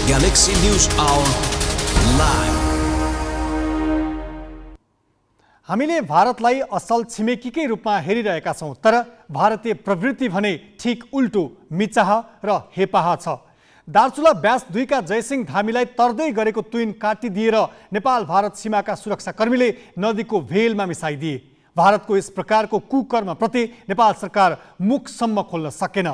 Galaxy News Hour Live। हामीले भारतलाई असल छिमेकीकै रूपमा हेरिरहेका छौं, तर भारतीय प्रवृत्ति भने ठीक उल्टो मिचाह र हेपाह छ। दार्चुला ब्यास 2 का जयसिंह धामीलाई तर्दै गरेको तुइन काटिदिएर नेपाल भारत सीमाका सुरक्षाकर्मीले नदीको भेलमा मिसाइदिए। भारतको यस प्रकारको कुकर्मप्रति नेपाल सरकार मुखसम्म खोल्न सकेन।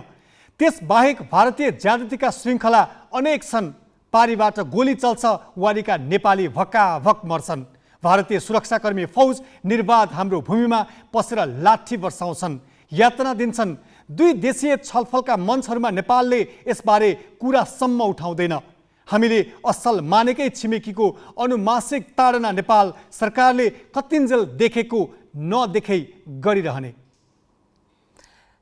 त्यसबाहेक भारतीय ज्यादतीका श्रृङ्खला अनेक छन्। पारीबाट गोली चल्छ, वारीका नेपाली भक्काभक मर्छन्। भारतीय सुरक्षाकर्मी फौज निर्वाध हाम्रो भूमिमा पसेर लाठी वर्षाउँछन्, यातना दिन्छन्। दुई देशीय छलफलका मञ्चहरूमा नेपालले यसबारे कुरासम्म उठाउँदैन। हामीले असल मानेकै छिमेकीको अनुमासिक ताडना नेपाल सरकारले कतिन्जेल देखेको नदेखे गरिरहने।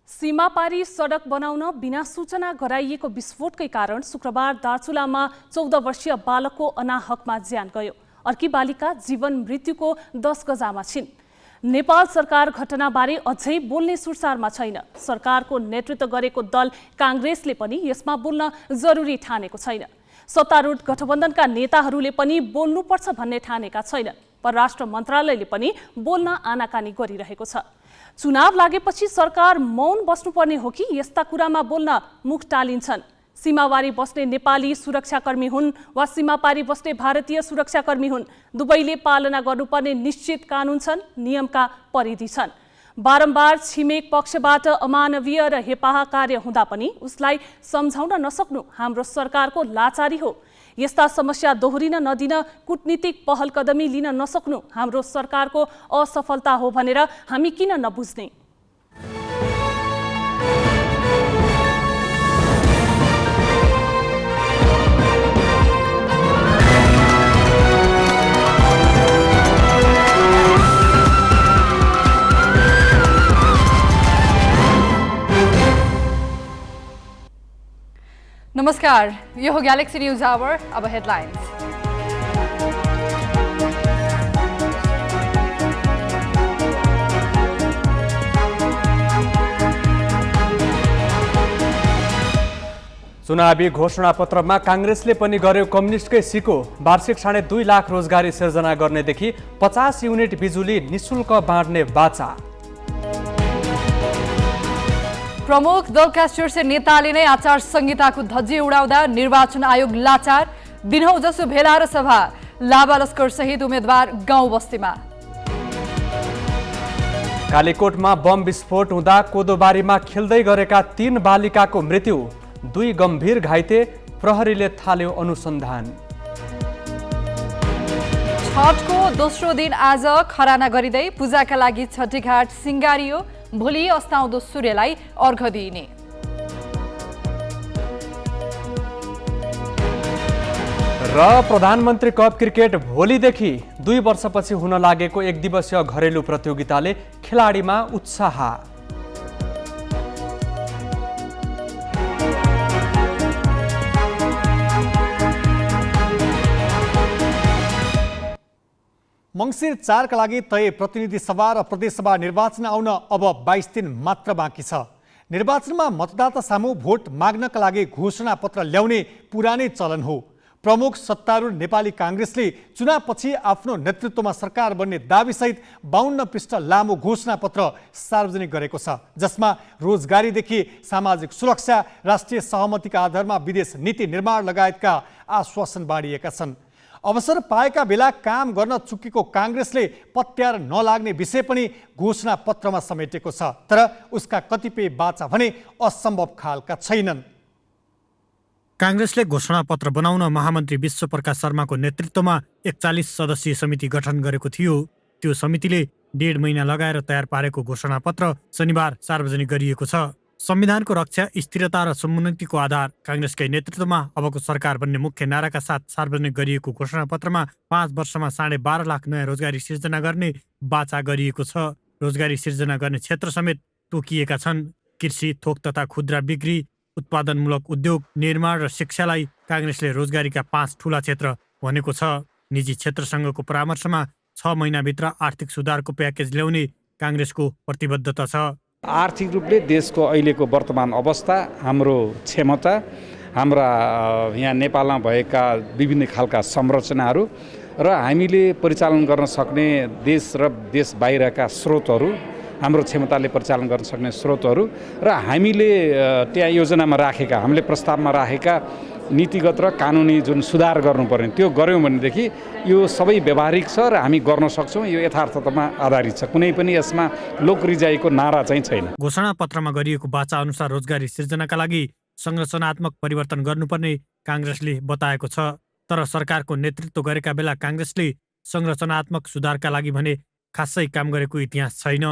सीमापारी सडक बनाउन बिना सूचना गराइएको विस्फोटकै कारण शुक्रबार दार्चुलामा 14 वर्षीय बालकको अनाहकमा ज्यान गयो। अर्की बालिका जीवन मृत्युको 10 गजामा छिन्। नेपाल सरकार घटनाबारे अझै बोल्ने सुरसारमा छैन। सरकारको नेतृत्व गरेको दल काङ्ग्रेसले पनि यसमा बोल्न जरुरी ठानेको छैन। सत्तारूढ गठबन्धनका नेताहरूले पनि बोल्नुपर्छ भन्ने ठानेका छैनन्। परराष्ट्र मन्त्रालयले पनि बोल्न आनाकानी गरिरहेको छ। चुनाव लागेपछि सरकार मौन बस्नुपर्ने हो कि यस्ता कुरामा बोल्न मुख टालिन्छन्? सीमावारी बस्ने नेपाली सुरक्षाकर्मी हुन् वा सीमापारी बस्ने भारतीय सुरक्षाकर्मी हुन्, दुवैले पालना गर्नुपर्ने निश्चित कानुन छन्, नियमका परिधि छन्। बारम्बार छिमेक पक्षबाट अमानवीय र हेपाह कार्य हुँदा पनि उसलाई सम्झाउन नसक्नु हाम्रो सरकारको लाचारी हो। यस्ता समस्या दोहोरिन नदिन कूटनीतिक पहल कदमी लिन नसक्नु हाम्रो सरकारको असफलता हो भनेर हामी किन नबुझ्ने? नमस्कार, यो हो ग्यालेक्सी न्यूज आवर। अब हेडलाइन्स। चुनावी घोषणापत्रमा काङ्ग्रेसले पनि गर्यो कम्युनिस्टकै सिको। वार्षिक 2.5 लाख रोजगारी सिर्जना गर्नेदेखि 50 युनिट बिजुली निशुल्क बाँड्ने बाचा। प्रमुख दलका शीर्ष नेताले नै आचार संहिताको धज्जी उडाउँदा निर्वाचन आयोग लाचार। दिनहौ जसो भेला र सभा, लाभा लस्कर सहित उम्मेद्वार गाउँ बस्तीमा। कालीकोटमा बम विस्फोट हुँदा कोदोबारीमा खेल्दै गरेका 3 बालिकाको मृत्यु, 2 गम्भीर घाइते, प्रहरीले थाल्यो अनुसन्धान। छठको दोस्रो दिन आज खराना गरिँदै पूजाका लागि छठीघाट सिंगारियो। भोलि अस्ताउँदो सूर्यलाई अर्घ दिइने। र प्रधानमन्त्री कप क्रिकेट भोलिदेखि 2 वर्षपछि हुन लागेको 1 दिवसीय घरेलु प्रतियोगिताले खेलाडीमा उत्साह। मङ्सिर 4 का लागि तय प्रतिनिधि सभा र प्रदेशसभा निर्वाचन आउन अब 22 दिन मात्र बाँकी छ। निर्वाचनमा मतदाता सामु भोट माग्नका लागि घोषणा पत्र ल्याउने पुरानै चलन हो। प्रमुख सत्तारूढ नेपाली काङ्ग्रेसले चुनावपछि आफ्नो नेतृत्वमा सरकार बन्ने दाबीसहित 52 पृष्ठ लामो घोषणा पत्र सार्वजनिक गरेको छ, जसमा रोजगारीदेखि सामाजिक सुरक्षा, राष्ट्रिय सहमतिका आधारमा विदेश नीति निर्माण लगायतका आश्वासन बाँडिएका छन्। अवसर पाएका बेला काम गर्न चुकेको काङ्ग्रेसले पत्यार नलाग्ने विषय पनि घोषणा पत्रमा समेटेको छ, तर उसका कतिपय बाचा भने असम्भव खालका छैनन्। काङ्ग्रेसले घोषणापत्र बनाउन महामन्त्री विश्वप्रकाश शर्माको नेतृत्वमा 41 सदस्यीय समिति गठन गरेको थियो। त्यो समितिले 1.5 महिना लगाएर तयार पारेको घोषणापत्र शनिबार सार्वजनिक गरिएको छ। संविधानको रक्षा, स्थिरता र समुन्नतिको आधार, काङ्ग्रेसकै नेतृत्वमा अबको सरकार बन्ने मुख्य नाराका साथ सार्वजनिक गरिएको घोषणापत्रमा 5 वर्षमा 12.5 लाख नयाँ रोजगारी सिर्जना गर्ने बाचा गरिएको छ। रोजगारी सिर्जना गर्ने क्षेत्र समेत तोकिएका छन्। कृषि, थोक तथा खुद्रा बिक्री, उत्पादनमूलक उद्योग, निर्माण र शिक्षालाई काङ्ग्रेसले रोजगारीका 5 ठूला क्षेत्र भनेको छ। निजी क्षेत्रसँगको परामर्शमा 6 महिनाभित्र आर्थिक सुधारको प्याकेज ल्याउने काङ्ग्रेसको प्रतिबद्धता छ। आर्थिक रूपले देशको अहिलेको वर्तमान अवस्था, हाम्रो क्षमता हाम्रा यहाँ नेपालमा भएका विभिन्न खालका संरचनाहरू र हामीले परिचालन गर्न सक्ने देश र देश बाहिरका स्रोतहरू, हाम्रो क्षमताले परिचालन गर्न सक्ने स्रोतहरू र हामीले त्यहाँ योजनामा राखेका, हामीले प्रस्तावमा राखेका नीतिगत र कानुनी जुन सुधार गर्नुपर्ने त्यो गऱ्यौँ भनेदेखि यो सबै व्यावहारिक छ र हामी गर्न सक्छौँ। यो यथार्थतामा आधारित छ, कुनै पनि यसमा लोकरिजाइको नारा चाहिँ छैन। घोषणापत्रमा गरिएको बाचा अनुसार रोजगारी सिर्जनाका लागि संरचनात्मक परिवर्तन गर्नुपर्ने काङ्ग्रेसले बताएको छ। तर सरकारको नेतृत्व गरेका बेला काङ्ग्रेसले संरचनात्मक सुधारका लागि भने खासै काम गरेको इतिहास छैन।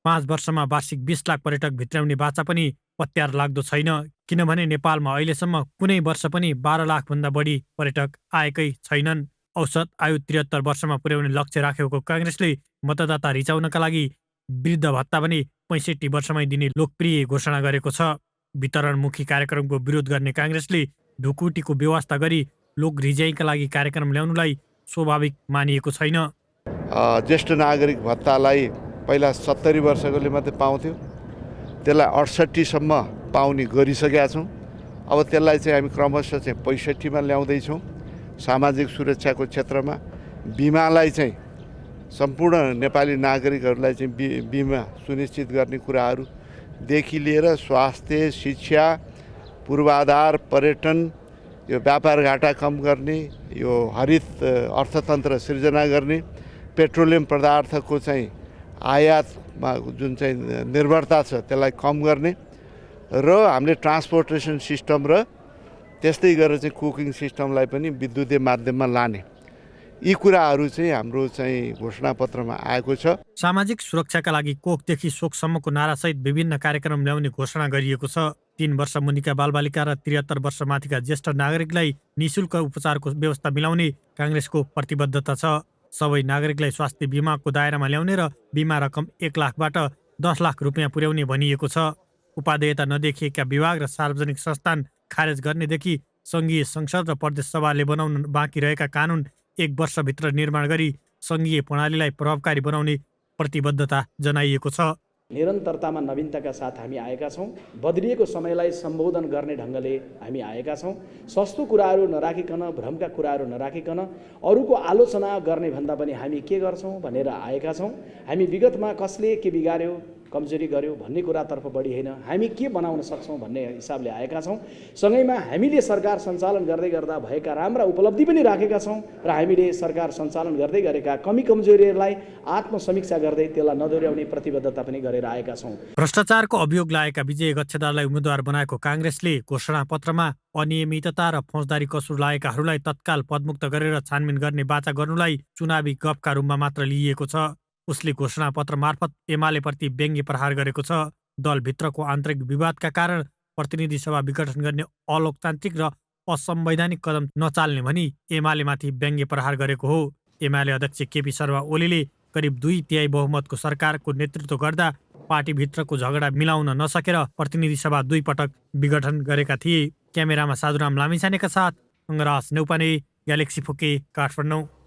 5 वर्षमा वार्षिक 20 लाख पर्यटक भित्राउने बाचा पनि पत्यार लाग्दो छैन, किनभने नेपालमा अहिलेसम्म कुनै वर्ष पनि 12 लाखभन्दा बढी पर्यटक आएकै छैनन्। औसत आयु 73 वर्षमा पुर्याउने लक्ष्य राखेको काङ्ग्रेसले मतदाता रिचाउनका लागि वृद्ध भत्ता पनि 65 वर्षमै दिने लोकप्रिय घोषणा गरेको छ। वितरणमुखी कार्यक्रमको विरोध गर्ने काङ्ग्रेसले ढुकुटीको व्यवस्था गरी लोक रिजाइका लागि कार्यक्रम ल्याउनुलाई स्वाभाविक मानिएको छैन। ज्येष्ठ नागरिक भत्तालाई पहिला 70 वर्षकोले मात्रै पाउँथ्यो, त्यसलाई 68 सम्म पाउने गरिसकेका छौँ। अब त्यसलाई चाहिँ हामी क्रमशः चाहिँ 65 मा ल्याउँदैछौँ। सामाजिक सुरक्षाको क्षेत्रमा बिमालाई चाहिँ सम्पूर्ण नेपाली नागरिकहरूलाई चाहिँ बिमा सुनिश्चित गर्ने कुराहरूदेखि लिएर स्वास्थ्य, शिक्षा, पूर्वाधार, पर्यटन, यो व्यापार घाटा कम गर्ने, यो हरित अर्थतन्त्र सिर्जना गर्ने, पेट्रोलियम पदार्थको चाहिँ आयातमा जुन चाहिँ निर्भरता छ त्यसलाई कम गर्ने र हामीले ट्रान्सपोर्टेसन सिस्टम र त्यस्तै गरेर चाहिँ कुकिङ सिस्टमलाई पनि विद्युतीय माध्यममा लाने, यी कुराहरू चाहिँ हाम्रो चाहिँ घोषणापत्रमा आएको छ। सामाजिक सुरक्षाका लागि कोखदेखि शोकसम्मको नारासहित विभिन्न कार्यक्रम ल्याउने घोषणा गरिएको छ। 3 वर्ष मुनिका बालबालिका र 73 वर्ष माथिका ज्येष्ठ नागरिकलाई निःशुल्क उपचारको व्यवस्था मिलाउने काङ्ग्रेसको प्रतिबद्धता छ। सबै नागरिकलाई स्वास्थ्य बिमाको दायरामा ल्याउने र बिमा रकम 1 लाखबाट 10 लाख रुपियाँ पुर्याउने भनिएको छ। उपादेयता नदेखिएका विभाग र सार्वजनिक संस्थान खारेज गर्नेदेखि सङ्घीय संसद र प्रदेश सभाले बनाउन बाँकी रहेका कानुन 1 वर्षभित्र निर्माण गरी सङ्घीय प्रणालीलाई प्रभावकारी बनाउने प्रतिबद्धता जनाइएको छ। निरन्तरतामा नवीनताका साथ हामी आएका छौँ। बदलिएको समयलाई सम्बोधन गर्ने ढङ्गले हामी आएका छौँ। सस्तो कुराहरू नराखिकन, भ्रमका कुराहरू नराखिकन अरूको आलोचना गर्ने भन्दा पनि हामी के गर्छौँ भनेर आएका छौँ। हामी विगतमा कसले के बिगार्यो, कमजोरी गर्यो भन्ने कुरातर्फ बढी होइन, हामी के बनाउन सक्छौँ भन्ने हिसाबले आएका छौँ। सँगैमा हामीले सरकार सञ्चालन गर्दै गर्दा भएका राम्रा उपलब्धि पनि राखेका छौँ र हामीले सरकार सञ्चालन गर्दै गरेका कमी कमजोरीहरूलाई आत्मसमीक्षा गर्दै त्यसलाई नदोर्याउने प्रतिबद्धता पनि गरेर आएका छौँ। भ्रष्टाचारको अभियोग लागेका विजय गच्छेदारलाई उम्मेद्वार बनाएको काङ्ग्रेसले घोषणापत्रमा अनियमितता र फौजदारी कसुर लागेकाहरूलाई तत्काल पदमुक्त गरेर छानबिन गर्ने बाचा गर्नुलाई चुनावी गफका रूपमा मात्र लिइएको छ। उसले घोषणापत्र मार्फत एमालेप्रति व्यङ्ग्य प्रहार गरेको छ। दलभित्रको आन्तरिक विवादका कारण प्रतिनिधि सभा विघटन गर्ने अलोकतान्त्रिक र असंवैधानिक कदम नचाल्ने भनी एमालेमाथि व्यङ्ग्य प्रहार गरेको हो। एमाले अध्यक्ष केपी शर्मा ओलीले करिब 2/3 बहुमतको सरकारको नेतृत्व गर्दा पार्टीभित्रको झगडा मिलाउन नसकेर प्रतिनिधि सभा 2 पटक विघटन गरेका थिए। क्यामेरामा साधुराम लामिछानेका साथ अङ्गराज नेउपाने, ग्यालेक्सी फोके, काठमाडौँ।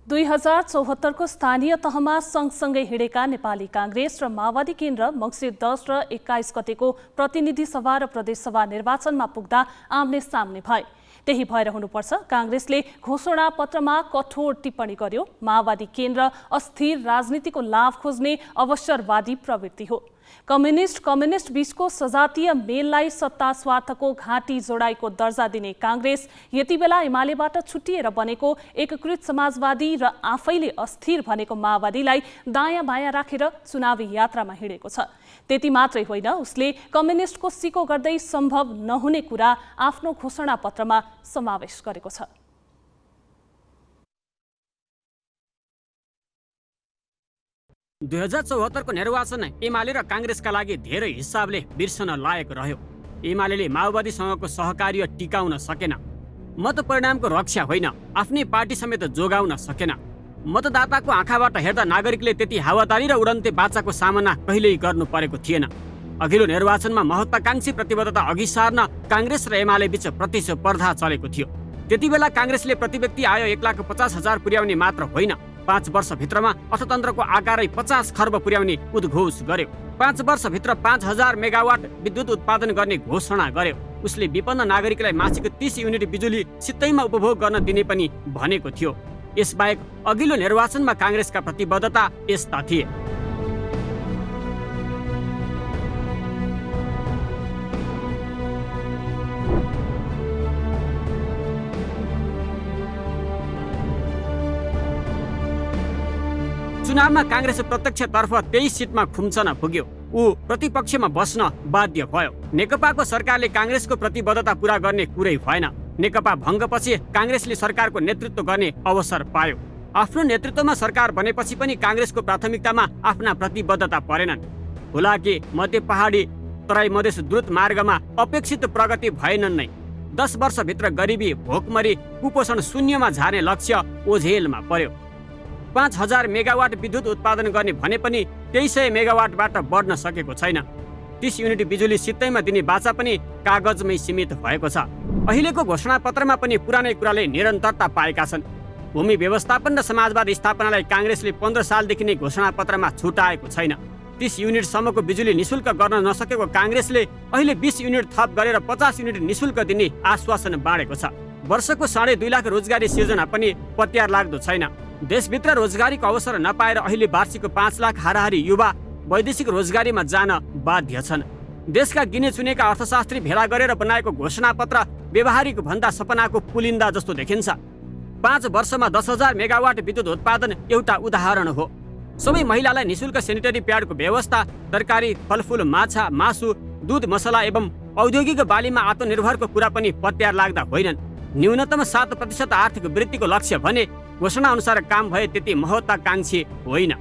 2074 को स्थानीय तहमा सँगसँगै हिँडेका नेपाली काङ्ग्रेस र माओवादी केन्द्र मङ्सिर 10 र 21 गतेको प्रतिनिधि सभा र प्रदेशसभा निर्वाचनमा पुग्दा आम्ने सामने भए। त्यही भएर हुनुपर्छ काङ्ग्रेसले घोषणापत्रमा कठोर टिप्पणी गर्यो। माओवादी केन्द्र अस्थिर राजनीतिको लाभ खोज्ने अवसरवादी प्रवृत्ति हो। कम्युनिस्ट बीचको सजातीय मेललाई सत्ता स्वार्थको घाँटी जोडाइको दर्जा दिने काङ्ग्रेस यति बेला एमालेबाट छुट्टिएर बनेको एकीकृत समाजवादी र आफैले अस्थिर भनेको माओवादीलाई दायाँ बायाँ राखेर चुनावी यात्रामा हिँडेको छ। त्यति मात्रै होइन, उसले कम्युनिस्टको सिको गर्दै सम्भव नहुने कुरा आफ्नो घोषणापत्रमा समावेश गरेको छ। 2074 को निर्वाचन एमाले र काङ्ग्रेसका लागि धेरै हिसाबले बिर्सन लायक रह्यो। एमाले माओवादीसँगको सहकार्य टिकाउन सकेन, मत परिणामको रक्षा होइन, आफ्नै पार्टी समेत जोगाउन सकेन। मतदाताको आँखाबाट हेर्दा नागरिकले त्यति हावातारी र उडन्ते बाचाको सामना कहिल्यै गर्नु परेको थिएन। अघिल्लो निर्वाचनमा महत्वाकांक्षी प्रतिबद्धता अघि सार्न काङ्ग्रेस र एमाले बीच प्रतिस्पर्धा चलेको थियो। त्यति बेला काङ्ग्रेसले प्रतिव्यक्ति आय 1,50,000 पुर्याउने मात्र होइन, 5 वर्षभित्रमा अर्थतन्त्रको आकारै 50 खर्ब पुर्याउने उद्घोष गर्यो। 5 वर्षभित्र 5000 मेगावाट विद्युत उत्पादन गर्ने घोषणा गर्यो। उसले विपन्न नागरिकलाई मासिक 30 युनिट बिजुली सित्तैमा उपभोग गर्न दिने पनि भनेको थियो। यसबाहेक अघिल्लो निर्वाचनमा काङ्ग्रेसका प्रतिबद्धता यस्ता थिए। चुनावमा काङ्ग्रेस प्रत्यक्षतर्फ 23 सिटमा खुम्चन पुग्यो। ऊ प्रतिपक्षमा बस्न बाध्य भयो। नेकपाको सरकारले काङ्ग्रेसको प्रतिबद्धता पूरा गर्ने कुरै भएन। नेकपा भङ्गपछि काङ्ग्रेसले सरकारको नेतृत्व गर्ने अवसर पायो। आफ्नो नेतृत्वमा सरकार बनेपछि पनि काङ्ग्रेसको प्राथमिकतामा आफ्ना प्रतिबद्धता परेनन्। हुलाकी मध्य पहाडी तराई मधेस द्रुत मार्गमा अपेक्षित प्रगति भएनन् नै। 10 वर्षभित्र गरिबी, भोकमरी, कुपोषण शून्यमा झार्ने लक्ष्य ओझेलमा पर्यो। 5000 मेगावाट विद्युत उत्पादन गर्ने भने पनि 2300 मेगावाटबाट बढ्न सकेको छैन। 30 युनिट बिजुली सित्तैमा दिने बाचा पनि कागजमै सीमित भएको छ। अहिलेको घोषणापत्रमा पनि पुरानै कुराले निरन्तरता पाएका छन्। भूमि व्यवस्थापन र समाजवाद स्थापनालाई काङ्ग्रेसले 15 सालदेखि नै घोषणापत्रमा छुटाएको छैन। 30 युनिटसम्मको बिजुली निशुल्क गर्न नसकेको काङ्ग्रेसले अहिले 20 युनिट थप गरेर 50 युनिट निशुल्क दिने आश्वासन बाँडेको छ। वर्षको 2.5 लाख रोजगारी सिर्जना पनि पत्यार लाग्दो छैन। देशभित्र रोजगारीको अवसर नपाएर अहिले वार्षिक 5 लाख हाराहारी युवा वैदेशिक रोजगारीमा जान बाध्य छन्। देशका गिने चुनेका अर्थशास्त्री भेला गरेर बनाएको घोषणापत्र व्यवहारिक भन्दा सपनाको पुलिन्दा जस्तो देखिन्छ। 5 वर्षमा 10,000 मेगावाट विद्युत उत्पादन एउटा उदाहरण हो। सबै महिलालाई निशुल्क सेनिटरी प्याडको व्यवस्था, तरकारी, फलफुल, माछा, मासु, दुध, मसला एवं औद्योगिक बालीमा आत्मनिर्भरको कुरा पनि पत्यार लाग्दा होइनन्। न्यूनतम 7% आर्थिक वृद्धिको लक्ष्य भने घोषणा अनुसार काम भए त्यति महत्वाकांक्षी होइन।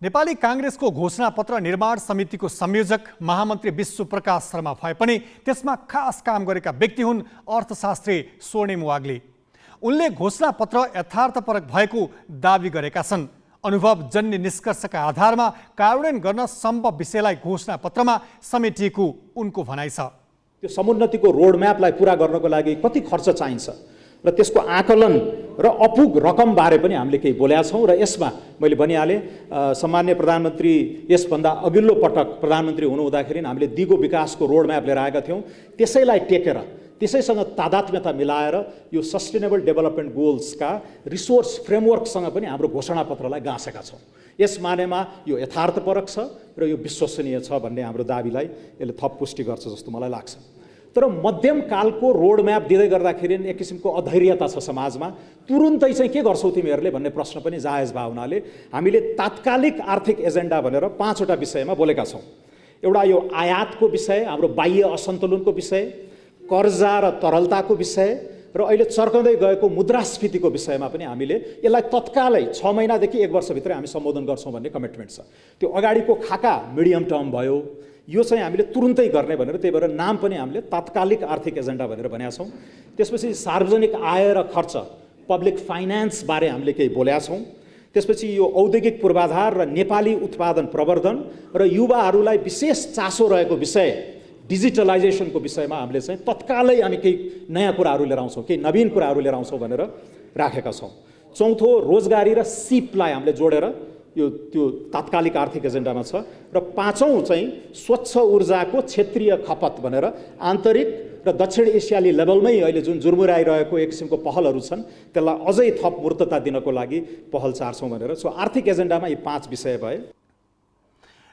नेपाली काङ्ग्रेसको घोषणापत्र निर्माण समितिको संयोजक महामन्त्री विश्व प्रकाश शर्मा भए पनि त्यसमा खास काम गरेका व्यक्ति हुन् अर्थशास्त्री स्वर्णिम वाग्ले। उनले घोषणापत्र यथार्थपरक भएको दावी गरेका छन्। अनुभवजन्य निष्कर्षका आधारमा कार्यान्वयन गर्न सम्भव विषयलाई घोषणापत्रमा समेटिएको उनको भनाइ छ। त्यो समुन्नतिको रोडम्यापलाई पुरा गर्नको लागि कति खर्च चाहिन्छ र त्यसको आकलन र अपुग रकमबारे पनि हामीले केही बोलेका छौँ। र यसमा मैले भनिहालेँ, सम्मान्य प्रधानमन्त्री यसभन्दा अघिल्लो पटक प्रधानमन्त्री हुनुहुँदाखेरि हामीले दिगो विकासको रोडम्याप लिएर आएका थियौँ। त्यसैलाई टेकेर, त्यसैसँग तादात्म्यता मिलाएर यो सस्टेनेबल डेभलपमेन्ट गोल्सका रिसोर्स फ्रेमवर्कसँग पनि हाम्रो घोषणापत्रलाई गाँसेका छौँ। यस मानेमा यो यथार्थपरक छ र यो विश्वसनीय छ भन्ने हाम्रो दाबीलाई यसले थप पुष्टि गर्छ जस्तो मलाई लाग्छ। तर मध्यम कालको रोडम्याप दिँदै गर्दाखेरि एक किसिमको अधैर्यता छ समाजमा। तुरुन्तै चाहिँ के गर्छौ तिमीहरूले भन्ने प्रश्न पनि जायज भए हुनाले हामीले तात्कालिक आर्थिक एजेन्डा भनेर 5वटा विषयमा बोलेका छौँ। एउटा यो आयातको विषय, हाम्रो बाह्य असन्तुलनको विषय, कर्जा र तरलताको विषय र अहिले चर्कँदै गएको मुद्रास्फीतिको विषयमा पनि हामीले यसलाई तत्कालै 6 महिनादेखि 1 वर्षभित्रै हामी सम्बोधन गर्छौँ भन्ने कमिटमेन्ट छ। त्यो अगाडिको खाका मिडियम टर्म भयो, यो चाहिँ हामीले तुरुन्तै गर्ने भनेर, त्यही भएर नाम पनि हामीले तात्कालिक आर्थिक एजेन्डा भनेर भनेका छौँ। त्यसपछि सार्वजनिक आय र खर्च, पब्लिक फाइनेन्स बारे हामीले केही बोलेका छौँ। त्यसपछि यो औद्योगिक पूर्वाधार र नेपाली उत्पादन प्रवर्धन र युवाहरूलाई विशेष चासो रहेको विषय डिजिटलाइजेसनको विषयमा हामीले चाहिँ तत्कालै हामी केही नयाँ कुराहरू लिएर आउँछौँ, केही नवीन कुराहरू लिएर आउँछौँ भनेर राखेका छौँ। चौथो, रोजगारी र सिपलाई हामीले जोडेर यो त्यो तात्कालिक आर्थिक एजेन्डामा छ। र 5औं चाहिँ स्वच्छ ऊर्जाको क्षेत्रीय खपत भनेर आन्तरिक र दक्षिण एसियाली लेभलमै अहिले जुन जुर्मुराइरहेको एक किसिमको पहलहरू छन् त्यसलाई अझै थप मूर्तता दिनको लागि पहल चार्छौँ भनेर। सो आर्थिक एजेन्डामा यी 5 विषय भए।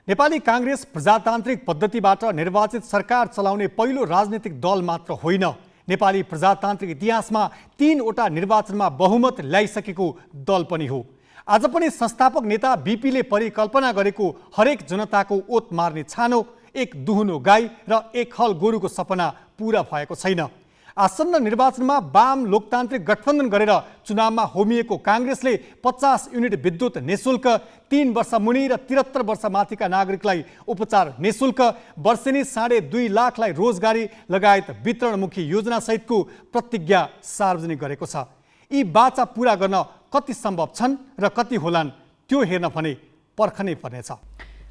नेपाली काङ्ग्रेस प्रजातान्त्रिक पद्धतिबाट निर्वाचित सरकार चलाउने पहिलो राजनीतिक दल मात्र होइन, नेपाली प्रजातान्त्रिक इतिहासमा 3वटा निर्वाचनमा बहुमत ल्याइसकेको दल पनि हो। आज पनि संस्थापक नेता बीपीले परिकल्पना गरेको हरेक जनताको ओत मार्ने छानो, एक दुहुनो गाई र एक हल गोरुको सपना पूरा भएको छैन। आसन्न निर्वाचनमा वाम लोकतान्त्रिक गठबन्धन गरेर चुनावमा होमिएको काङ्ग्रेसले 50 युनिट विद्युत निशुल्क, 3 वर्ष मुनि र 73 वर्ष माथिका नागरिकलाई उपचार निशुल्क, वर्षेनी 2.5 लाखलाई रोजगारी लगायत वितरणमुखी योजनासहितको प्रतिज्ञा सार्वजनिक गरेको छ। यी बाचा पूरा गर्न कति सम्भव छन् र कति होलान् त्यो हेर्न भने पर्खनै पर्नेछ।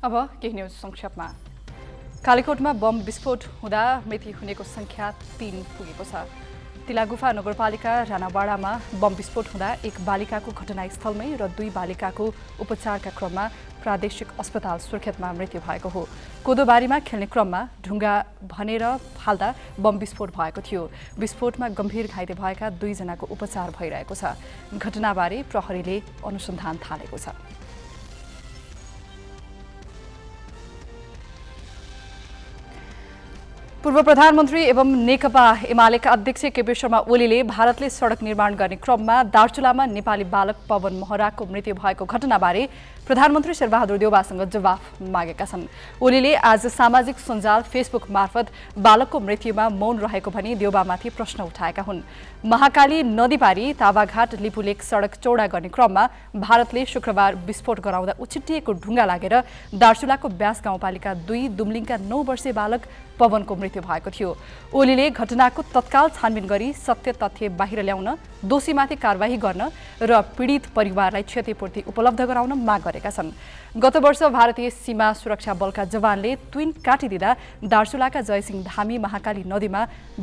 अब केही न्युज संक्षेपमा। कालीकोटमा बम विस्फोट हुँदा मृत्यु हुनेको संख्या 3 पुगेको छ। तिलागुफा नगरपालिका राणावाडामा बम विस्फोट हुँदा एक बालिकाको घटनास्थलमै र 2 बालिकाको उपचारका क्रममा प्रादेशिक अस्पताल सुर्खेतमा मृत्यु भएको हो। कोदोबारीमा खेल्ने क्रममा ढुङ्गा भनेर फाल्दा बम विस्फोट भएको थियो। विस्फोटमा गम्भीर घाइते भएका 2 जनाको उपचार भइरहेको छ। घटनाबारे प्रहरीले अनुसन्धान थालेको छ। पूर्व प्रधानमन्त्री एवं नेकपा एमालेका अध्यक्ष केपी शर्मा ओलीले भारतले सडक निर्माण गर्ने क्रममा दार्चुलामा नेपाली बालक पवन महराको मृत्यु भएको घटनाबारे प्रधानमन्त्री शेरबहादुर देउवासँग जवाफ मागेका छन्। ओलीले आज सामाजिक सञ्जाल फेसबुक मार्फत बालकको मृत्युमा मौन रहेको भनी देउवामाथि प्रश्न उठाएका हुन्। महाकाली नदीपारी तावाघाट लिपुलेक सडक चौडा गर्ने क्रममा भारतले शुक्रबार विस्फोट गराउँदा उछिट्टिएको ढुङ्गा लागेर दार्चुलाको ब्यास गाउँपालिका 2 दुम्लिङका 9 वर्षीय बालक पवनको मृत्यु भएको थियो। ओलीले घटनाको तत्काल छानबिन गरी सत्य तथ्य बाहिर ल्याउन, दोषीमाथि कारबाही गर्न र पीडित परिवारलाई क्षतिपूर्ति उपलब्ध गराउन माग गरेका छन्। गत वर्ष भारतीय सीमा सुरक्षा बलका जवानले ट्विन काटिदिँदा दार्चुलाका जयसिंह धामी महाकाली नदीमा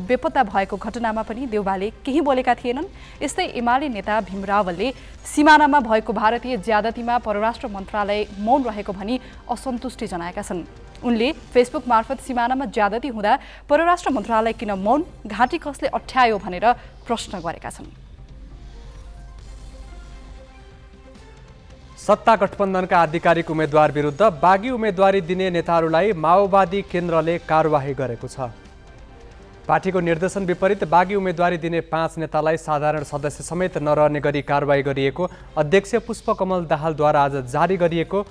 बेपत्ता भएको घटनामा पनि देउवाले केही बोलेका थिएनन्। यस्तै एमाले नेता भीम रावलले सीमानामा भएको भारतीय ज्यादतीमा परराष्ट्र मन्त्रालय मौन रहेको भनी असन्तुष्टि जनाएका छन्। उनले फेसबुक मार्फत सीमानामा ज्यादती हुँदा परराष्ट्र मन्त्रालय किन मौन, घाँटी कसले अठ्यायो भनेर प्रश्न गरेका छन्। सत्ता गठबन्धनका आधिकारिक उम्मेद्वार विरुद्ध बागी उम्मेदवारी दिने नेताहरूलाई माओवादी केन्द्रले कारबाही गरेको छ। पार्टीको निर्देशन विपरीत बागी उम्मेदवारी दिने 5 नेतालाई साधारण सदस्य समेत नरहने गरी कारबाही गरिएको अध्यक्ष पुष्पकमल दाहालद्वारा आज जारी गरिएको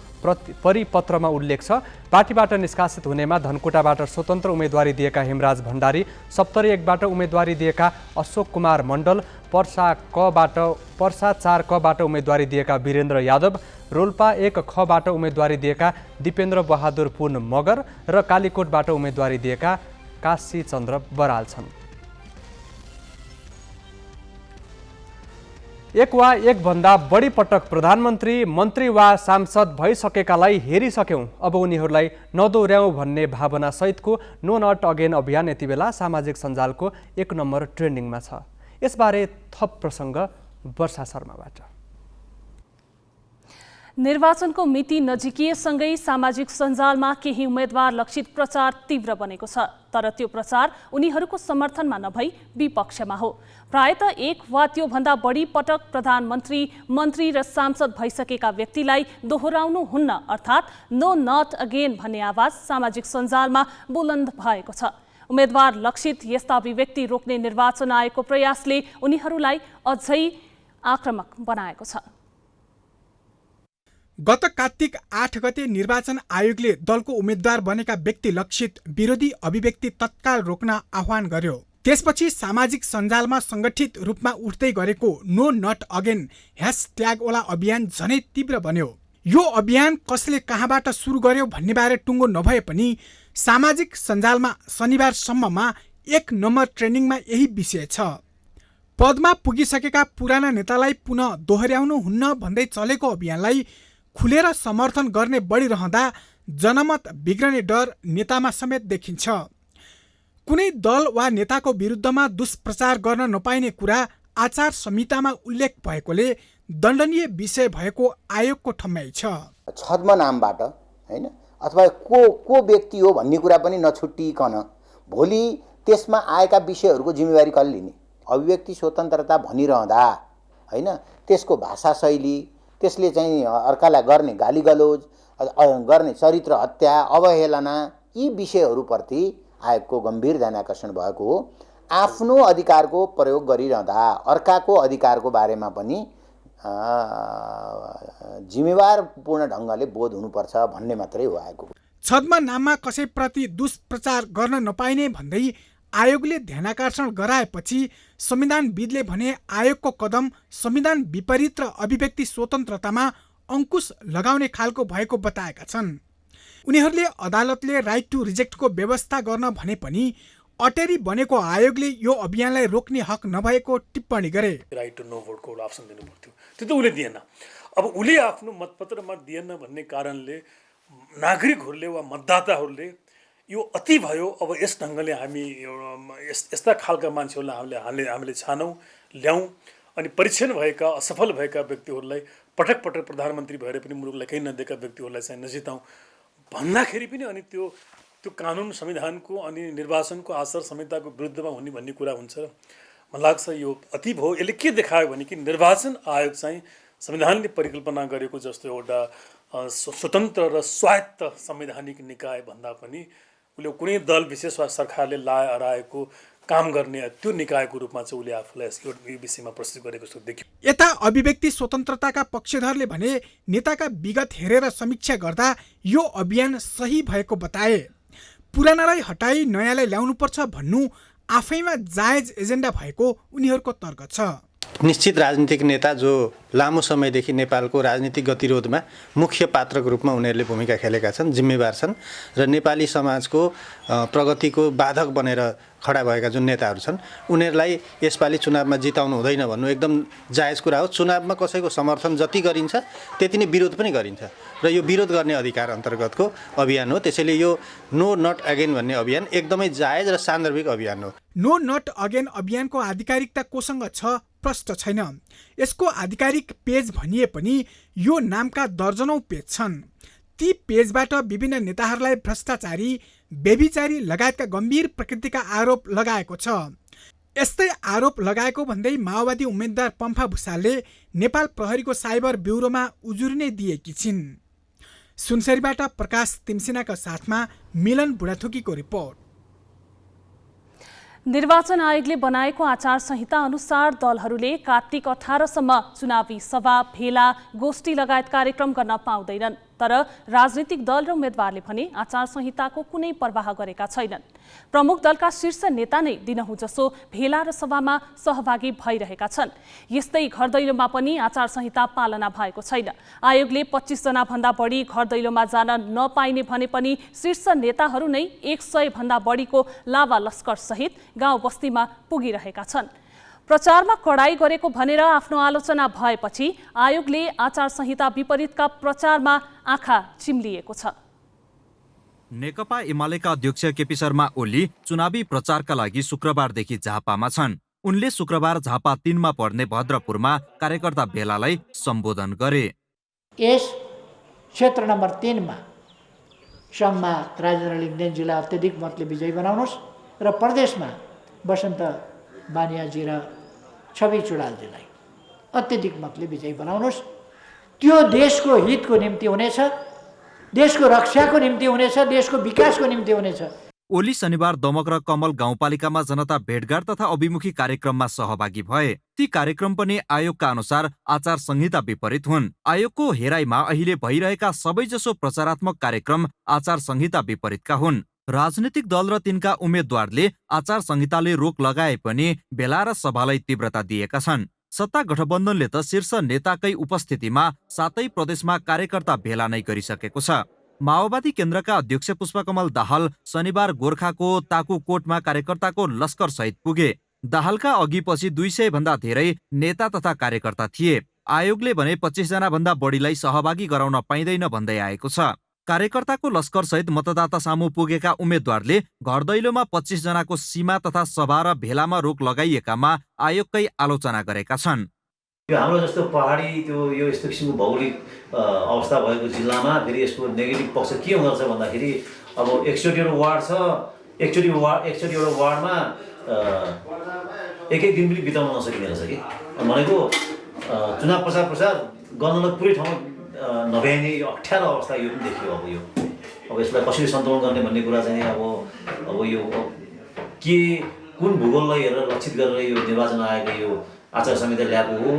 परिपत्रमा उल्लेख छ। पार्टीबाट निष्कासित हुनेमा धनकुटाबाट स्वतन्त्र उम्मेदवारी दिएका हेमराज भण्डारी, सप्तरी 1बाट उम्मेदवारी दिएका अशोक कुमार मण्डल, पर्सा 4 कबाट उम्मेदवारी दिएका वीरेन्द्र यादव, रोल्पा 1 खबाट उम्मेदवारी दिएका दिपेन्द्र बहादुर पुन मगर र कालीकोटबाट उम्मेदवारी दिएका काशी चन्द्र बराल छन्। एक वा एक भन्दा बढी पटक प्रधानमन्त्री, मन्त्री वा सांसद भइसकेकालाई हेरिसक्यौं, अब उनीहरूलाई नदोर्याउँ भन्ने भावना सहितको नो नट अगेन अभियान यति बेला सामाजिक सञ्जालको 1 नम्बर ट्रेन्डिङमा छ। यसबारे थप प्रसङ्ग वर्षा शर्माबाट। निर्वाचनको मिति नजिकिएसँगै सामाजिक सञ्जालमा केही उम्मेदवार लक्षित प्रचार तीव्र बनेको छ। तर त्यो प्रचार उनीहरूको समर्थनमा नभई विपक्षमा हो। प्रायतः 1 वा त्योभन्दा बढी पटक प्रधानमन्त्री, मन्त्री र सांसद भइसकेका व्यक्तिलाई दोहोऱ्याउनु हुन्न, अर्थात् नो नट अगेन भन्ने आवाज सामाजिक सञ्जालमा बुलन्द भएको छ। उम्मेदवार लक्षित यस्ता अभिव्यक्ति रोक्ने निर्वाचन आयोगको प्रयासले उनीहरूलाई अझै आक्रामक बनाएको छ। गत कार्तिक 8 गते निर्वाचन आयोगले दलको उम्मेद्वार बनेका व्यक्ति लक्षित विरोधी अभिव्यक्ति तत्काल रोक्न आह्वान गर्यो। त्यसपछि सामाजिक सञ्जालमा संगठित रूपमा उठ्दै गरेको नो नट अगेन #वाला अभियान झनै तीव्र बन्यो। यो अभियान कसले कहाँबाट सुरु गर्यो भन्ने बारे टुङ्गो नभए पनि सामाजिक सञ्जालमा शनिबारसम्ममा 1 नम्बर ट्रेन्डिङमा यही विषय छ। पदमा पुगिसकेका पुराना नेतालाई पुनः दोहोऱ्याउनु हुन्न भन्दै चलेको अभियानलाई खुलेर समर्थन गर्ने बढिरहँदा जनमत बिग्रने डर नेतामा समेत देखिन्छ। कुनै दल वा नेताको विरुद्धमा दुष्प्रचार गर्न नपाइने कुरा आचार संहितामा उल्लेख भएकोले दण्डनीय विषय भएको आयोगको ठम्याइ छ। छद्म नामबाट हैन अथवा को व्यक्ति हो भन्ने कुरा पनि नछुट्टिकन भोलि त्यसमा आएका विषयहरूको जिम्मेवारी कसले लिने? अभिव्यक्ति स्वतन्त्रता भनिरहँदा हैन त्यसको भाषा शैली, त्यसले चाहिँ अर्कालाई गर्ने गालीगलोज, गर्ने चरित्र हत्या, अवहेलना, यी विषयहरूप्रति आयोगको गम्भीर ध्यान आकर्षण भएको हो। आफ्नो अधिकारको प्रयोग गरिरहँदा अर्काको अधिकारको बारेमा पनि जिम्मेवारपूर्ण ढङ्गले बोध हुनुपर्छ भन्ने मात्रै हो आयोगको। छद्म नाममा कसैप्रति दुष्प्रचार गर्न नपाइने भन्दै आयोगले ध्यानाकर्षण गराएपछि संविधानविदले भने आयोगको कदम संविधान विपरीत र अभिव्यक्ति स्वतन्त्रतामा अंकुश लगाउने खालको भएको बताएका छन्। उनीहरूले अदालतले राइट टु रिजेक्टको व्यवस्था गर्न भने पनि अटेरी बनेको आयोगले यो अभियानलाई रोक्ने हक नभएको टिप्पणी गरे। राइट टु नो भोटको अप्सन दिनु पर्थ्यो, त्यो त उसले दिएन। अब उसले आफ्नो मतपत्रमा दिएन भन्ने कारणले नागरिकहरूले वा मतदाताहरूले यो अति भयो। अब यस ढङ्गले हामी यस्ता खालका मान्छेहरूलाई हामीले छानौँ, ल्याउँ अनि परीक्षण भएका असफल भएका व्यक्तिहरूलाई पटक पटक प्रधानमन्त्री भएर पनि मुलुकलाई केही नदिएका व्यक्तिहरूलाई चाहिँ नजिताउँ भन्दाखेरि पनि अनि त्यो कानुन संविधानको अनि निर्वाचनको आचार संहिताको विरुद्धमा हुने भन्ने कुरा हुन्छ। मलाई लाग्छ यो अति भयो। यसले के देखायो भने कि निर्वाचन आयोग चाहिँ संविधानले परिकल्पना गरेको जस्तो एउटा स्वतन्त्र र स्वायत्त संवैधानिक निकाय भन्दा पनि उसले कुनै दल विशेष वा सरकारले हराएको काम गर्ने त्यो निकायको रूपमा चाहिँ उसले आफूलाई यो विषयमा प्रस्तुत गरेको जस्तो देखियो। यता अभिव्यक्ति स्वतन्त्रताका पक्षधरले भने नेताका विगत हेरेर समीक्षा गर्दा यो अभियान सही भएको बताए। पुरानालाई हटाई नयाँलाई ल्याउनुपर्छ भन्नु आफैमा जायज एजेन्डा भएको उनीहरूको तर्क छ। निश्चित राजनीतिक नेता जो लामो समयदेखि नेपालको राजनीतिक गतिरोधमा मुख्य पात्रको रूपमा उनीहरूले भूमिका खेलेका छन्, जिम्मेवार छन् र नेपाली समाजको प्रगतिको बाधक बनेर खडा भएका जुन नेताहरू छन् उनीहरूलाई यसपालि चुनावमा जिताउनु हुँदैन भन्नु एकदम जायज कुरा हो। चुनावमा कसैको समर्थन जति गरिन्छ त्यति नै विरोध पनि गरिन्छ र यो विरोध गर्ने अधिकार अन्तर्गतको अभियान हो। त्यसैले यो नो नट अगेन भन्ने अभियान एकदमै जायज र सान्दर्भिक अभियान हो। नो नट अगेन अभियानको आधिकारिकता कोसँग छ प्रश्न छैन। यसको आधिकारिक पेज भनिए पनि यो नामका दर्जनौं पेज छन्। ती पेजबाट विभिन्न नेताहरूलाई भ्रष्टाचारी, बेबिचारी लगायतका गम्भीर प्रकृतिका आरोप लगाएको छ। यस्तै आरोप लगाएको भन्दै माओवादी उम्मेद्वार पम्फा भुसालले नेपाल प्रहरीको साइबर ब्युरोमा उजुरी दिएकी छिन्। सुनसरीबाट प्रकाश तिमसिनाका साथमा मिलन बुढाथोकीको रिपोर्ट। निर्वाचन आयोगले बनाएको आचार संहिता अनुसार दलहरूले कार्तिक 18 सम्म चुनावी सभा, भेला, गोष्ठी लगायत कार्यक्रम गर्न पाउँदैनन्। तर राजनीतिक दल र उम्मेद्वारले भने आचार संहिताको कुनै परवाह गरेका छैनन्। प्रमुख दलका शीर्ष नेता नै दिनहुँ जसो भेला र सभामा सहभागी भइरहेका छन्। यस्तै घर दैलोमा पनि आचार संहिता पालना भएको छैन। आयोगले 25 जना भन्दा बढी घर दैलोमा जान नपाइने भने पनि शीर्ष नेताहरू नै 100 भन्दा बढीको लावा लस्कर सहित गाउँ बस्तीमा पुगिरहेका छन्। प्रचारमा कडाई गरेको भनेर आफ्नो आलोचना भएपछि आयोगले आचार संहिता विपरीतका प्रचारमा आँखा चिम्लिएको छ। नेकपा एमालेका अध्यक्ष केपी शर्मा ओली चुनावी प्रचारका लागि शुक्रबारदेखि झापामा छन्। उनले शुक्रबार झापा 3 मा पर्ने भद्रपुरमा कार्यकर्ता भेलालाई सम्बोधन गरे। यस क्षेत्र नम्बर 3 मा सङ्घमा राजेन्द्र लिङ्गदेनजीलाई अत्यधिक मतले विजयी बनाउनुहोस् र प्रदेशमा बसन्त बानियाजी र छवि चुडालजीलाई अत्यधिक मतले विजयी बनाउनुहोस्। त्यो देशको हितको निम्ति हुनेछ, देशको रक्षाको निम्ति हुनेछ, देशको विकासको निम्ति हुनेछ। ओली शनिबार दमक र कमल गाउँपालिकामा जनता भेटघाट तथा अभिमुखी कार्यक्रममा सहभागी भए। ती कार्यक्रम पनि आयोगका अनुसार आचार संहिता विपरीत हुन्। आयोगको हेराइमा अहिले भइरहेका सबैजसो प्रचारात्मक कार्यक्रम आचार संहिता विपरीतका हुन्। राजनीतिक दल र तिनका उम्मेद्वारले आचार संहिताले रोक लगाए पनि भेला र सभालाई तीव्रता दिएका छन्। सत्ता गठबन्धनले त शीर्ष नेताकै उपस्थितिमा 7 प्रदेशमा कार्यकर्ता भेला नै गरिसकेको छ। माओवादी केन्द्रका अध्यक्ष पुष्पकमल दाहाल शनिबार गोर्खाको ताकुकोटमा कार्यकर्ताको लस्कर सहित पुगे। दाहालका अघिपछि 200 भन्दा धेरै नेता तथा कार्यकर्ता थिए। आयोगले भने 25 जना भन्दा बढीलाई सहभागी गराउन पाइँदैन भन्दै आएको छ। कार्यकर्ताको लस्कर सहित मतदाता सामु पुगेका उम्मेद्वारले घर दैलोमा 25 जनाको सीमा तथा सभा र भेलामा रोक लगाइएकामा आयोगकै आलोचना गरेका छन्। यो हाम्रो जस्तो पहाडी यो यस्तो किसिमको भौगोलिक अवस्था भएको जिल्लामा फेरि यसको नेगेटिभ पक्ष के हुँदो रहेछ भन्दाखेरि अब 61 वार्ड छ, 61 वार्डमा एक दिन पनि बिताउन नसकिने रहेछ कि भनेको चुनाव प्रचार गर्नलाई पुरै ठाउँमा नभ्याइने यो अप्ठ्यारो अवस्था यो पनि देखियो। अब यसलाई कसरी सन्तुलन गर्ने भन्ने कुरा चाहिँ अब यो के कुन भूगोललाई हेरेर लक्षित गरेर यो निर्वाचन आयोगले यो आचार संहिता ल्याएको हो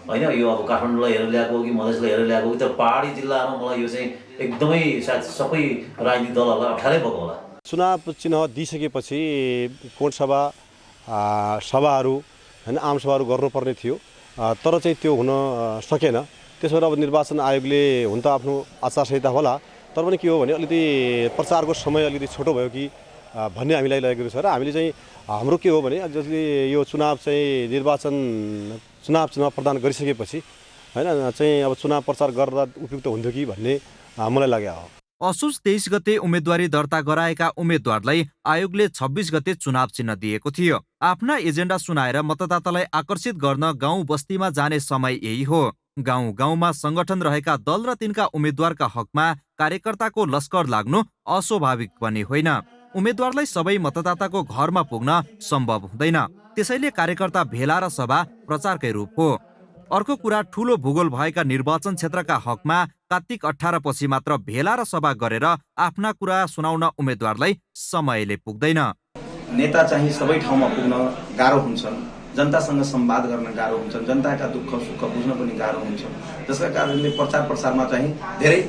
होइन, यो अब काठमाडौँलाई हेरेर ल्याएको हो कि मधेसलाई हेरेर ल्याएको हो कि त पहाडी जिल्लामा मलाई यो चाहिँ एकदमै सायद सबै राजनीतिक दलहरूलाई अप्ठ्यारै भएको होला। चुनाव चिन्ह दिइसकेपछि कोट सभाहरू होइन आम सभाहरू गर्नुपर्ने थियो, तर चाहिँ त्यो हुन सकेन। त्यसो भएर अब निर्वाचन आयोगले हुन त आफ्नो आचार संहिता होला, तर पनि के हो भने अलिकति प्रचारको समय अलिकति छोटो भयो कि भन्ने हामीलाई लागेको छ। र हामीले चाहिँ हाम्रो के हो भने जसले यो चुनाव चाहिँ निर्वाचन चुनाव प्रदान गरिसकेपछि होइन चाहिँ अब चुनाव प्रचार गर्दा उपयुक्त हुन्थ्यो कि भन्ने मलाई लाग्यो हो। असोज 23 गते उम्मेदवारी दर्ता गराएका उम्मेद्वारलाई आयोगले 26 गते चुनाव चिन्ह दिएको थियो। आफ्ना एजेन्डा सुनाएर मतदातालाई आकर्षित गर्न गाउँ बस्तीमा जाने समय यही हो। गाउँ गाउँमा संगठन रहेका दल र तिनका उम्मेद्वारका हकमा कार्यकर्ताको लस्कर लाग्नु अस्वाभाविक पनि होइन। उम्मेद्वारलाई सबै मतदाताको घरमा पुग्न सम्भव हुँदैन। त्यसैले कार्यकर्ता भेला र सभा प्रचारकै रूप हो। अर्को कुरा, ठूलो भूगोल भएका निर्वाचन क्षेत्रका हकमा कार्तिक 18 पछि मात्र भेला र सभा गरेर आफ्ना कुरा सुनाउन उम्मेद्वारलाई समयले पुग्दैन। नेता चाहिँ सबै ठाउँमा पुग्न गाह्रो हुन्छन्, जनतासँग संवाद गर्न गाह्रो हुन्छन्, जनताका दुःख सुख बुझ्न पनि गाह्रो हुन्छ। त्यसका कारणले प्रचार प्रसारमा चाहिँ धेरै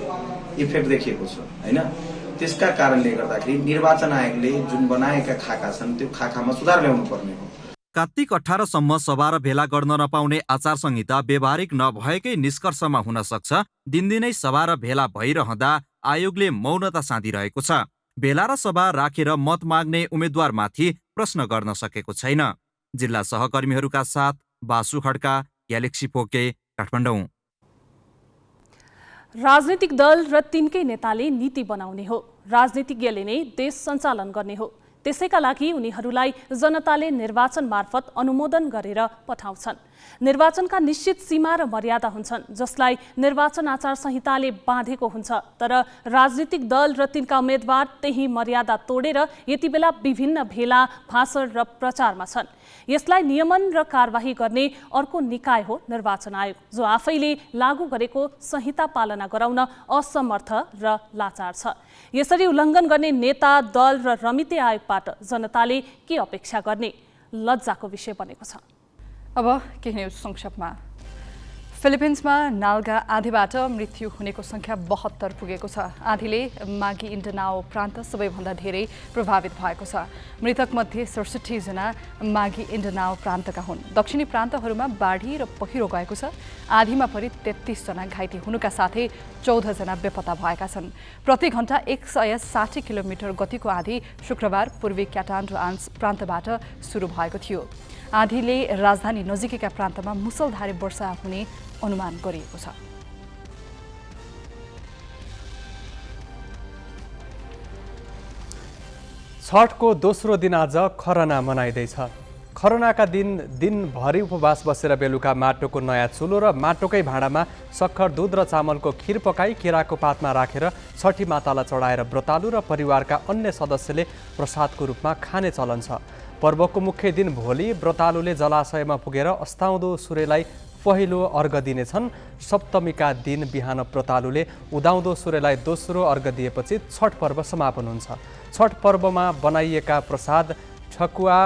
इफेक्ट देखिएको छ हैन। त्यसका कारणले गर्दाखेरि निर्वाचन आयोगले जुन बनाएका खाका छन् त्यो खाकामा सुधार ल्याउनु पर्ने हो। कार्तिक 18 सम्म सभा र भेला गर्न नपाउने आचार संहिता व्यवहारिक नभएकै निष्कर्षमा हुन सक्छ। दिनदिनै सभा र भेला भइरहँदा आयोगले मौनता साधिरहेको छ। भेला र सभा राखेर मत माग्ने उम्मेद्वारमाथि प्रश्न गर्न सकेको छैन। जिल्ला सहकर्मीहरूका साथ बासु खड्का, ग्यालेक्सी पोके, काठमाडौँ। राजनीतिक दल र तिनकै नेताले नीति बनाउने हो। राजनीतिज्ञले नै देश सञ्चालन गर्ने हो। त्यसैका लागि उनीहरूलाई जनताले निर्वाचन मार्फत अनुमोदन गरेर पठाउँछन्। निर्वाचनका निश्चित सीमा र मर्यादा हुन्छन् जसलाई निर्वाचन आचार संहिताले बाँधेको हुन्छ। तर राजनीतिक दल र तिनका उम्मेद्वार त्यही मर्यादा तोडेर यति बेला विभिन्न भेला, भाषण र प्रचारमा छन्। यसलाई नियमन र कारबाही गर्ने अर्को निकाय हो निर्वाचन आयोग, जो आफैले लागू गरेको संहिता पालना गराउन असमर्थ र लाचार छ। यसरी उल्लङ्घन गर्ने नेता, दल र रमिते आयोगबाट जनताले के अपेक्षा गर्ने लज्जाको विषय बनेको छ। अब केही न्युज संक्षेपमा। फिलिपिन्समा नाल्गा आँधीबाट मृत्यु हुनेको संख्या 72 पुगेको छ। आँधीले मागी इन्डनाओ प्रान्त सबैभन्दा धेरै प्रभावित भएको छ। मृतकमध्ये 67 जना मागी इन्डनाओ प्रान्तका हुन्। दक्षिणी प्रान्तहरूमा बाढी र पहिरो गएको छ। आँधीमा परि 33 जना घाइते हुनुका साथै 14 जना बेपत्ता भएका छन्। प्रति घण्टा 160 किलोमिटर गतिको आँधी शुक्रबार पूर्वी क्याटान्डो आन्स प्रान्तबाट सुरु भएको थियो। आँधीले राजधानी नजिकैका प्रान्तमा मुसलधारे वर्षा हुने अनुमान गरिएको छ। छठको दोस्रो दिन आज खरना मनाइँदैछ। खरनाका दिन दिनभरि उपवास बसेर बेलुका माटोको नयाँ चुलो र माटोकै भाँडामा सक्खर, दूध र चामलको खिर पकाई केराको पातमा राखेर छठी मातालाई चढाएर व्रतालु र परिवारका अन्य सदस्यले प्रसादको रूपमा खाने चलन छ। पर्वको मुख्य दिन भोलि व्रतालुले जलाशयमा पुगेर अस्ताउँदो सूर्यलाई पहिलो अर्घ दिनेछन्। सप्तमीका दिन बिहान व्रतालुले उदाउँदो सूर्यलाई दोस्रो अर्घ दिएपछि छठ पर्व समापन हुन्छ। छठ पर्वमा बनाइएका प्रसाद, ठकुवा,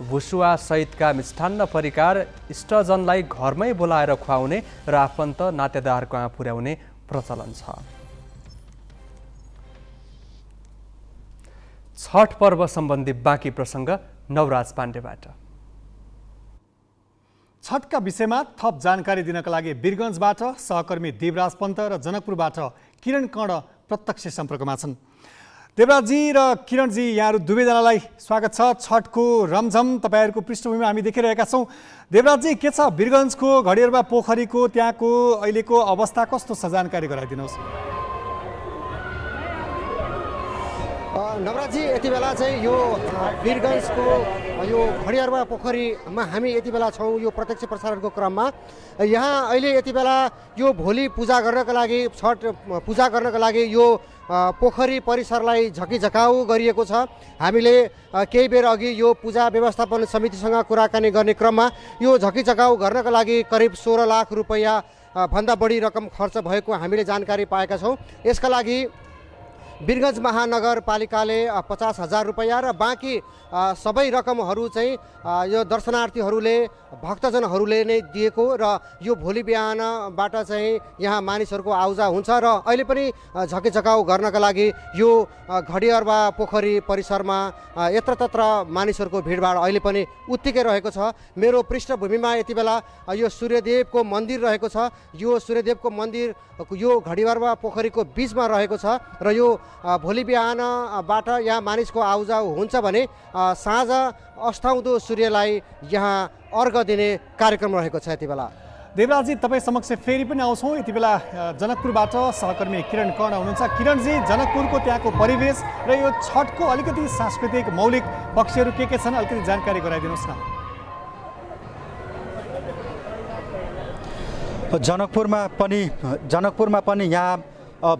भुसुवा सहितका मिष्ठान्न परिकार इष्टजनलाई घरमै बोलाएर खुवाउने र आफन्त नातेदारकहाँ पुर्याउने प्रचलन छ। छठ पर्व सम्बन्धी बाँकी प्रसङ्ग नवराज पाण्डेबाट। छठका विषयमा थप जानकारी दिनका लागि वीरगञ्जबाट सहकर्मी देवराज पन्त र जनकपुरबाट किरण कर्ण प्रत्यक्ष सम्पर्कमा छन्। देवराजजी र किरणजी, यहाँहरू दुवैजनालाई स्वागत छ। छठको रमझम तपाईँहरूको पृष्ठभूमिमा हामी देखिरहेका छौँ। देवराजजी, के छ वीरगञ्जको घडियारबा पोखरीको त्यहाँको अहिलेको अवस्था कस्तो छ, जानकारी गराइदिनुहोस्। नवराजजी, यति बेला चाहिँ यो वीरगञ्जको यो घडियारबा पोखरीमा हामी यति बेला छौँ यो प्रत्यक्ष प्रसारणको क्रममा। यहाँ अहिले यति बेला यो भोलि पूजा गर्नका लागि, छठ पूजा गर्नका लागि यो पोखरी परिसरलाई झकिझकाउ गरिएको छ। हामीले केही बेर अघि यो पूजा व्यवस्थापन समितिसँग कुराकानी गर्ने क्रममा यो झकिझकाउ गर्नका लागि करिब 16 लाख रुपैयाँ भन्दा बढी रकम खर्च भएको हामीले जानकारी पाएका छौँ। यसका लागि वीरगञ्ज महानगरपालिकाले 50,000 रुपैयाँ र बाँकी सबै रकमहरू चाहिँ यो दर्शनार्थीहरूले, भक्तजनहरूले नै दिएको र यो भोलि बिहानबाट चाहिँ यहाँ मानिसहरूको आउजा हुन्छ र अहिले पनि झकिझकाउ गर्नका लागि यो घडियारबा पोखरी परिसरमा यत्रतत्र मानिसहरूको भिडभाड अहिले पनि उत्तिकै रहेको छ। मेरो पृष्ठभूमिमा यति बेला यो सूर्यदेवको मन्दिर रहेको छ। यो सूर्यदेवको मन्दिर यो घडियारबा पोखरीको बिचमा रहेको छ र यो भोलि बिहानबाट यहाँ मानिसको आउजाउ हुन्छ भने साँझ अस्ताउँदो सूर्यलाई यहाँ अर्घ दिने कार्यक्रम रहेको छ। यति बेला देवराजी तपाईँ समक्ष फेरि पनि आउँछौँ। यति बेला जनकपुरबाट सहकर्मी किरण कर्ण हुनुहुन्छ। किरणजी, जनकपुरको त्यहाँको परिवेश र यो छठको अलिकति सांस्कृतिक मौलिक पक्षहरू के छन्, अलिकति जानकारी गराइदिनुहोस् न। जनकपुरमा पनि यहाँ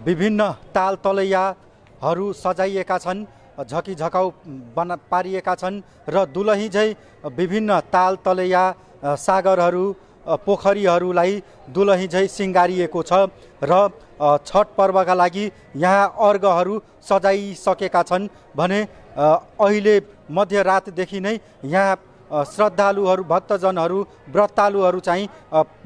विभिन्न ताल तलैयाहरू सजाइएका छन्, झकी झकाउ पारिएका छन् र दुलही झै विभिन्न ताल तलैया सागरहरू पोखरीहरूलाई दुलही झै सिँगारिएको छ र छठ पर्वका लागि यहाँ अर्घहरू सजाइसकेका छन् भने अहिले मध्यरातदेखि नै यहाँ श्रद्धालुहरू भक्तजनहरू व्रतालुहरू चाहिँ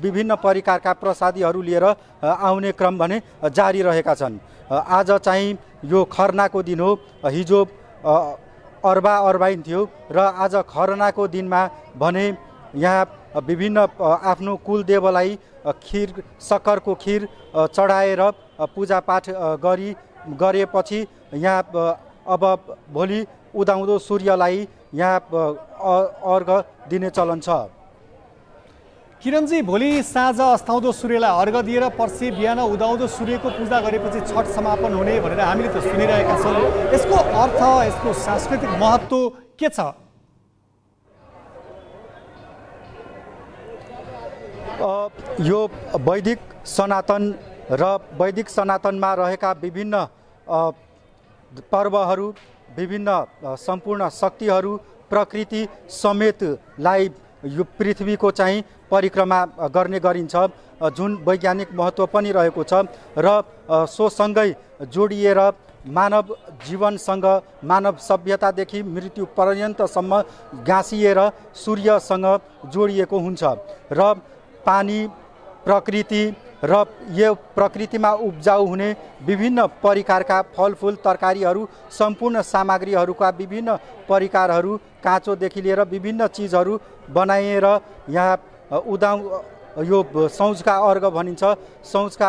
विभिन्न परिकारका प्रसादीहरू लिएर आउने क्रम भने जारी रहेका छन्। आज चाहिँ यो खरनाको दिन हो। हिजो अर्बाइन थियो र आज खरनाको दिनमा भने यहाँ विभिन्न आफ्नो कुलदेवलाई खीर सक्खरको खीर चढाएर पूजापाठ गरेपछि यहाँ अब भोलि उदाउँदो सूर्यलाई यहाँ अर्घ दिने चलन छ। किरणजी, भोलि साँझ अस्ताउँदो सूर्यलाई अर्घ दिएर पर्सि बिहान उदाउँदो सूर्यको पूजा गरेपछि छठ समापन हुने भनेर हामीले त सुनिरहेका छौँ। यसको अर्थ, यसको सांस्कृतिक महत्त्व के छ? यो वैदिक सनातनमा रहेका विभिन्न पर्वहरू, विभिन्न सम्पूर्ण शक्तिहरू, प्रकृति समेतलाई यो पृथ्वीको चाहिँ परिक्रमा गर्ने गरिन्छ, जुन वैज्ञानिक महत्त्व पनि रहेको छ र सोसँगै जोडिएर मानव जीवनसँग, मानव सभ्यतादेखि मृत्यु पर्यन्तसम्म गाँसिएर सूर्यसँग जोडिएको हुन्छ र पानी, प्रकृति र यो प्रकृतिमा उब्जाउ हुने विभिन्न परिकारका फलफुल तरकारीहरू, सम्पूर्ण सामग्रीहरूका विभिन्न परिकारहरू, काँचोदेखि लिएर विभिन्न चिजहरू बनाएर यहाँ यो सौजका अर्घ भनिन्छ। सौजका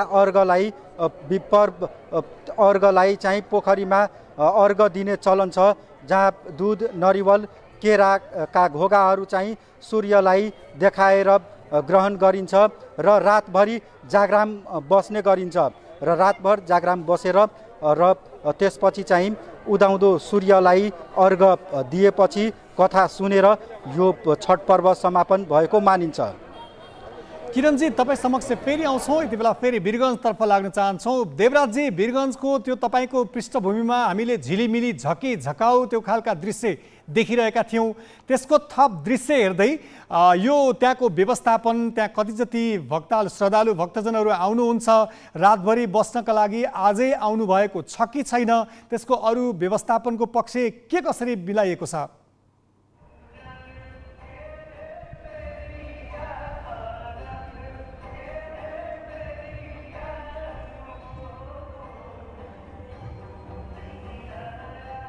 अर्घलाई चाहिँ पोखरीमा अर्घ दिने चलन छ, जहाँ दुध, नरिवल, केराका घोगाहरू चाहिँ सूर्यलाई देखाएर ग्रहण गरिन्छ र रातभरि जागराम बस्ने गरिन्छ र रातभर जागराम बसेर र त्यसपछि चाहिँ उदाउँदो सूर्यलाई अर्घ दिएपछि कथा सुनेर यो छठ पर्व समापन भएको मानिन्छ। किरणजी, तपाईँ समक्ष फेरि आउँछौँ। यति बेला फेरि वीरगञ्जतर्फ लाग्न चाहन्छौँ। देवराजजी, वीरगञ्जको त्यो तपाईँको पृष्ठभूमिमा हामीले झिलिमिली झकी झकाउ त्यो खालका दृश्य देखिरहेका थियौँ। त्यसको थप दृश्य हेर्दै यो त्यहाँको व्यवस्थापन, त्यहाँ कति जति श्रद्धालु भक्तजनहरू आउनुहुन्छ, रातभरि बस्नका लागि आजै आउनुभएको छ कि छैन, त्यसको अरू व्यवस्थापनको पक्ष के कसरी मिलाइएको छ?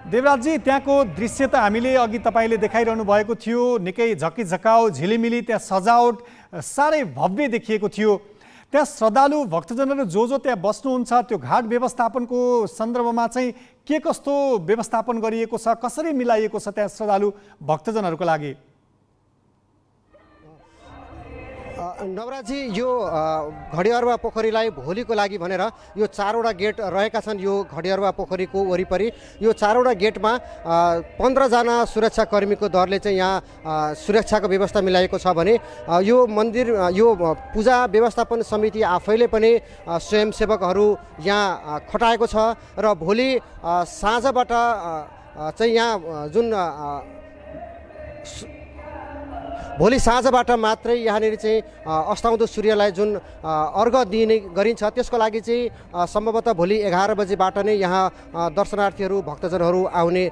देवराजजी, त्यहाँको दृश्य त हामीले अघि तपाईँले देखाइरहनु भएको थियो, निकै झकी झकाउ झिलिमिली, त्यहाँ सजावट साह्रै भव्य देखिएको थियो। त्यहाँ श्रद्धालु भक्तजनहरू जो त्यहाँ बस्नुहुन्छ, त्यो घाट व्यवस्थापनको सन्दर्भमा चाहिँ के कस्तो व्यवस्थापन गरिएको छ, कसरी मिलाइएको छ त्यहाँ श्रद्धालु भक्तजनहरूको लागि? नवराजी, यो घडियारुवा पोखरीलाई भोलिको लागि भनेर यो 4वटा गेट रहेका छन्। यो घडियारुवा पोखरीको वरिपरि यो 4वटा गेटमा 15 जना सुरक्षाकर्मीको दरले चाहिँ यहाँ सुरक्षाको व्यवस्था मिलाएको छ भने यो मन्दिर, यो पूजा व्यवस्थापन समिति आफैले पनि स्वयंसेवकहरू यहाँ खटाएको छ र भोलि साँझबाट चाहिँ यहाँ जुन भोलि साँझबाट मात्रै यहाँनिर चाहिँ अस्ताउँदो सूर्यलाई जुन अर्घ दिने गरिन्छ, त्यसको लागि चाहिँ सम्भवतः भोलि 11 बजेबाट नै यहाँ दर्शनार्थीहरू भक्तजनहरू आउने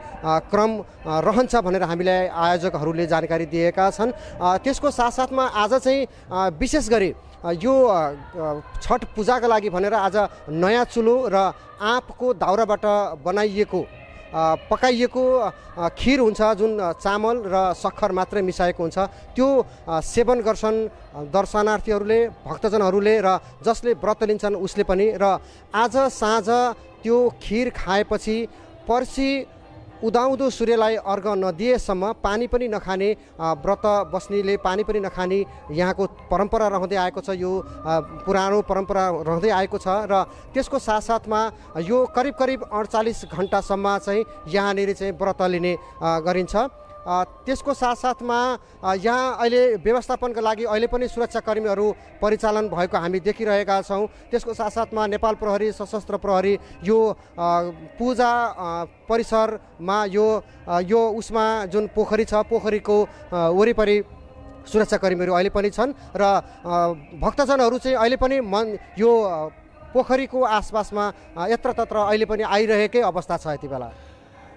क्रम रहन्छ भनेर हामीलाई आयोजकहरूले जानकारी दिएका छन्। त्यसको साथसाथमा आज चाहिँ विशेष गरी यो छठ पूजाका लागि भनेर आज नयाँ चुलो र आँपको दाउराबाट बनाइएको पकाइएको खीर हुन्छ, जुन चामल र सक्खर मात्रै मिसाएको हुन्छ, त्यो सेवन गर्छन् दर्शनार्थीहरूले, भक्तजनहरूले र जसले व्रत लिन्छन् उसले पनि। र आज साँझ त्यो खीर खाएपछि पर्सि उदाउँदो सूर्यलाई अर्घ नदिएसम्म पानी पनि नखाने, व्रत बस्नेले पानी पनि नखाने यहाँको परम्परा रहँदै आएको छ। यो पुरानो परम्परा रहँदै आएको छ र त्यसको साथसाथमा यो करिब करिब 48 घन्टासम्म चाहिँ यहाँनिर चाहिँ व्रत लिने गरिन्छ। त्यसको साथसाथमा यहाँ अहिले व्यवस्थापनका लागि अहिले पनि सुरक्षाकर्मीहरू परिचालन भएको हामी देखिरहेका छौँ। त्यसको साथसाथमा नेपाल प्रहरी, सशस्त्र प्रहरी यो पूजा परिसरमा यो उसमा जुन पोखरी छ, पोखरीको वरिपरि सुरक्षाकर्मीहरू अहिले पनि छन् र भक्तजनहरू चाहिँ अहिले पनि यो पोखरीको आसपासमा यत्रतत्र अहिले पनि आइरहेकै अवस्था छ यति बेला।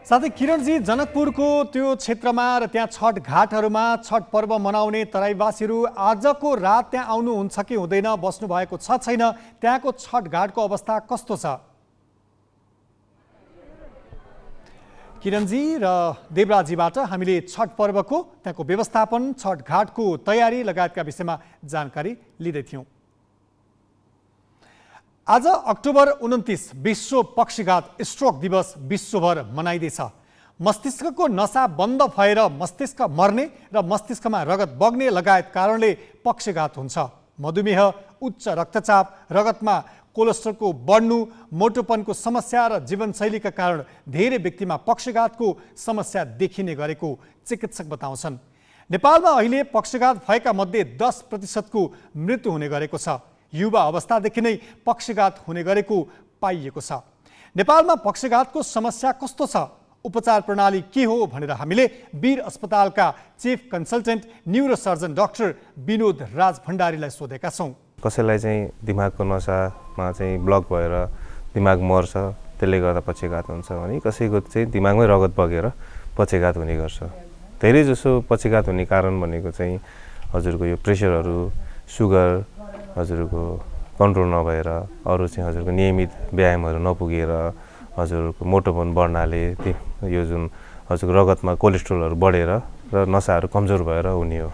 साथै किरणजी, जनकपुरको त्यो क्षेत्रमा र त्यहाँ छठ घाटहरूमा छठ पर्व मनाउने तराईवासीहरू आजको रात त्यहाँ आउनुहुन्छ कि हुँदैन, बस्नु भएको छ छैन, त्यहाँको छठ घाटको अवस्था कस्तो छ? किरणजी र देवराजीबाट हामीले छठ पर्वको त्यहाँको व्यवस्थापन, छठ घाटको तयारी लगायतका विषयमा जानकारी लिँदै थियौँ। आज अक्टोबर 29 विश्व पक्षघात स्ट्रोक दिवस विश्वभर मनाइँदैछ। मस्तिष्कको नसा बन्द भएर मस्तिष्क मर्ने र मस्तिष्कमा रगत बग्ने लगायत कारणले पक्षघात हुन्छ। मधुमेह, उच्च रक्तचाप, रगतमा कोलेस्ट्रोलको बढ्नु, मोटोपनको समस्या र जीवनशैलीका कारण धेरै व्यक्तिमा पक्षघातको समस्या देखिने गरेको चिकित्सक बताउँछन्। नेपालमा अहिले पक्षघात भएका मध्ये 10% को मृत्यु हुने गरेको छ। युवा अवस्थादेखि नै पक्षघात हुने गरेको पाइएको छ। नेपालमा पक्षघातको समस्या कस्तो छ, उपचार प्रणाली के हो भनेर हामीले वीर अस्पतालका chief consultant neurosurgeon doctor Vinod Raj भण्डारीलाई सोधेका छौँ। कसैलाई चाहिँ दिमागको नसामा चाहिँ ब्लक भएर दिमाग मर्छ, त्यसले गर्दा पक्षघात हुन्छ भने कसैको चाहिँ दिमागमै रगत बगेर पक्षघात हुने गर्छ। धेरै जसो पक्षघात हुने कारण भनेको चाहिँ हजुरको यो प्रेसरहरू, सुगर हजुरको कन्ट्रोल नभएर, अरू चाहिँ हजुरको नियमित व्यायामहरू नपुगेर, हजुरको मोटोपन बढ्नाले यो जुन हजुरको रगतमा कोलेस्ट्रोलहरू बढेर र नसाहरू कमजोर भएर हुने हो।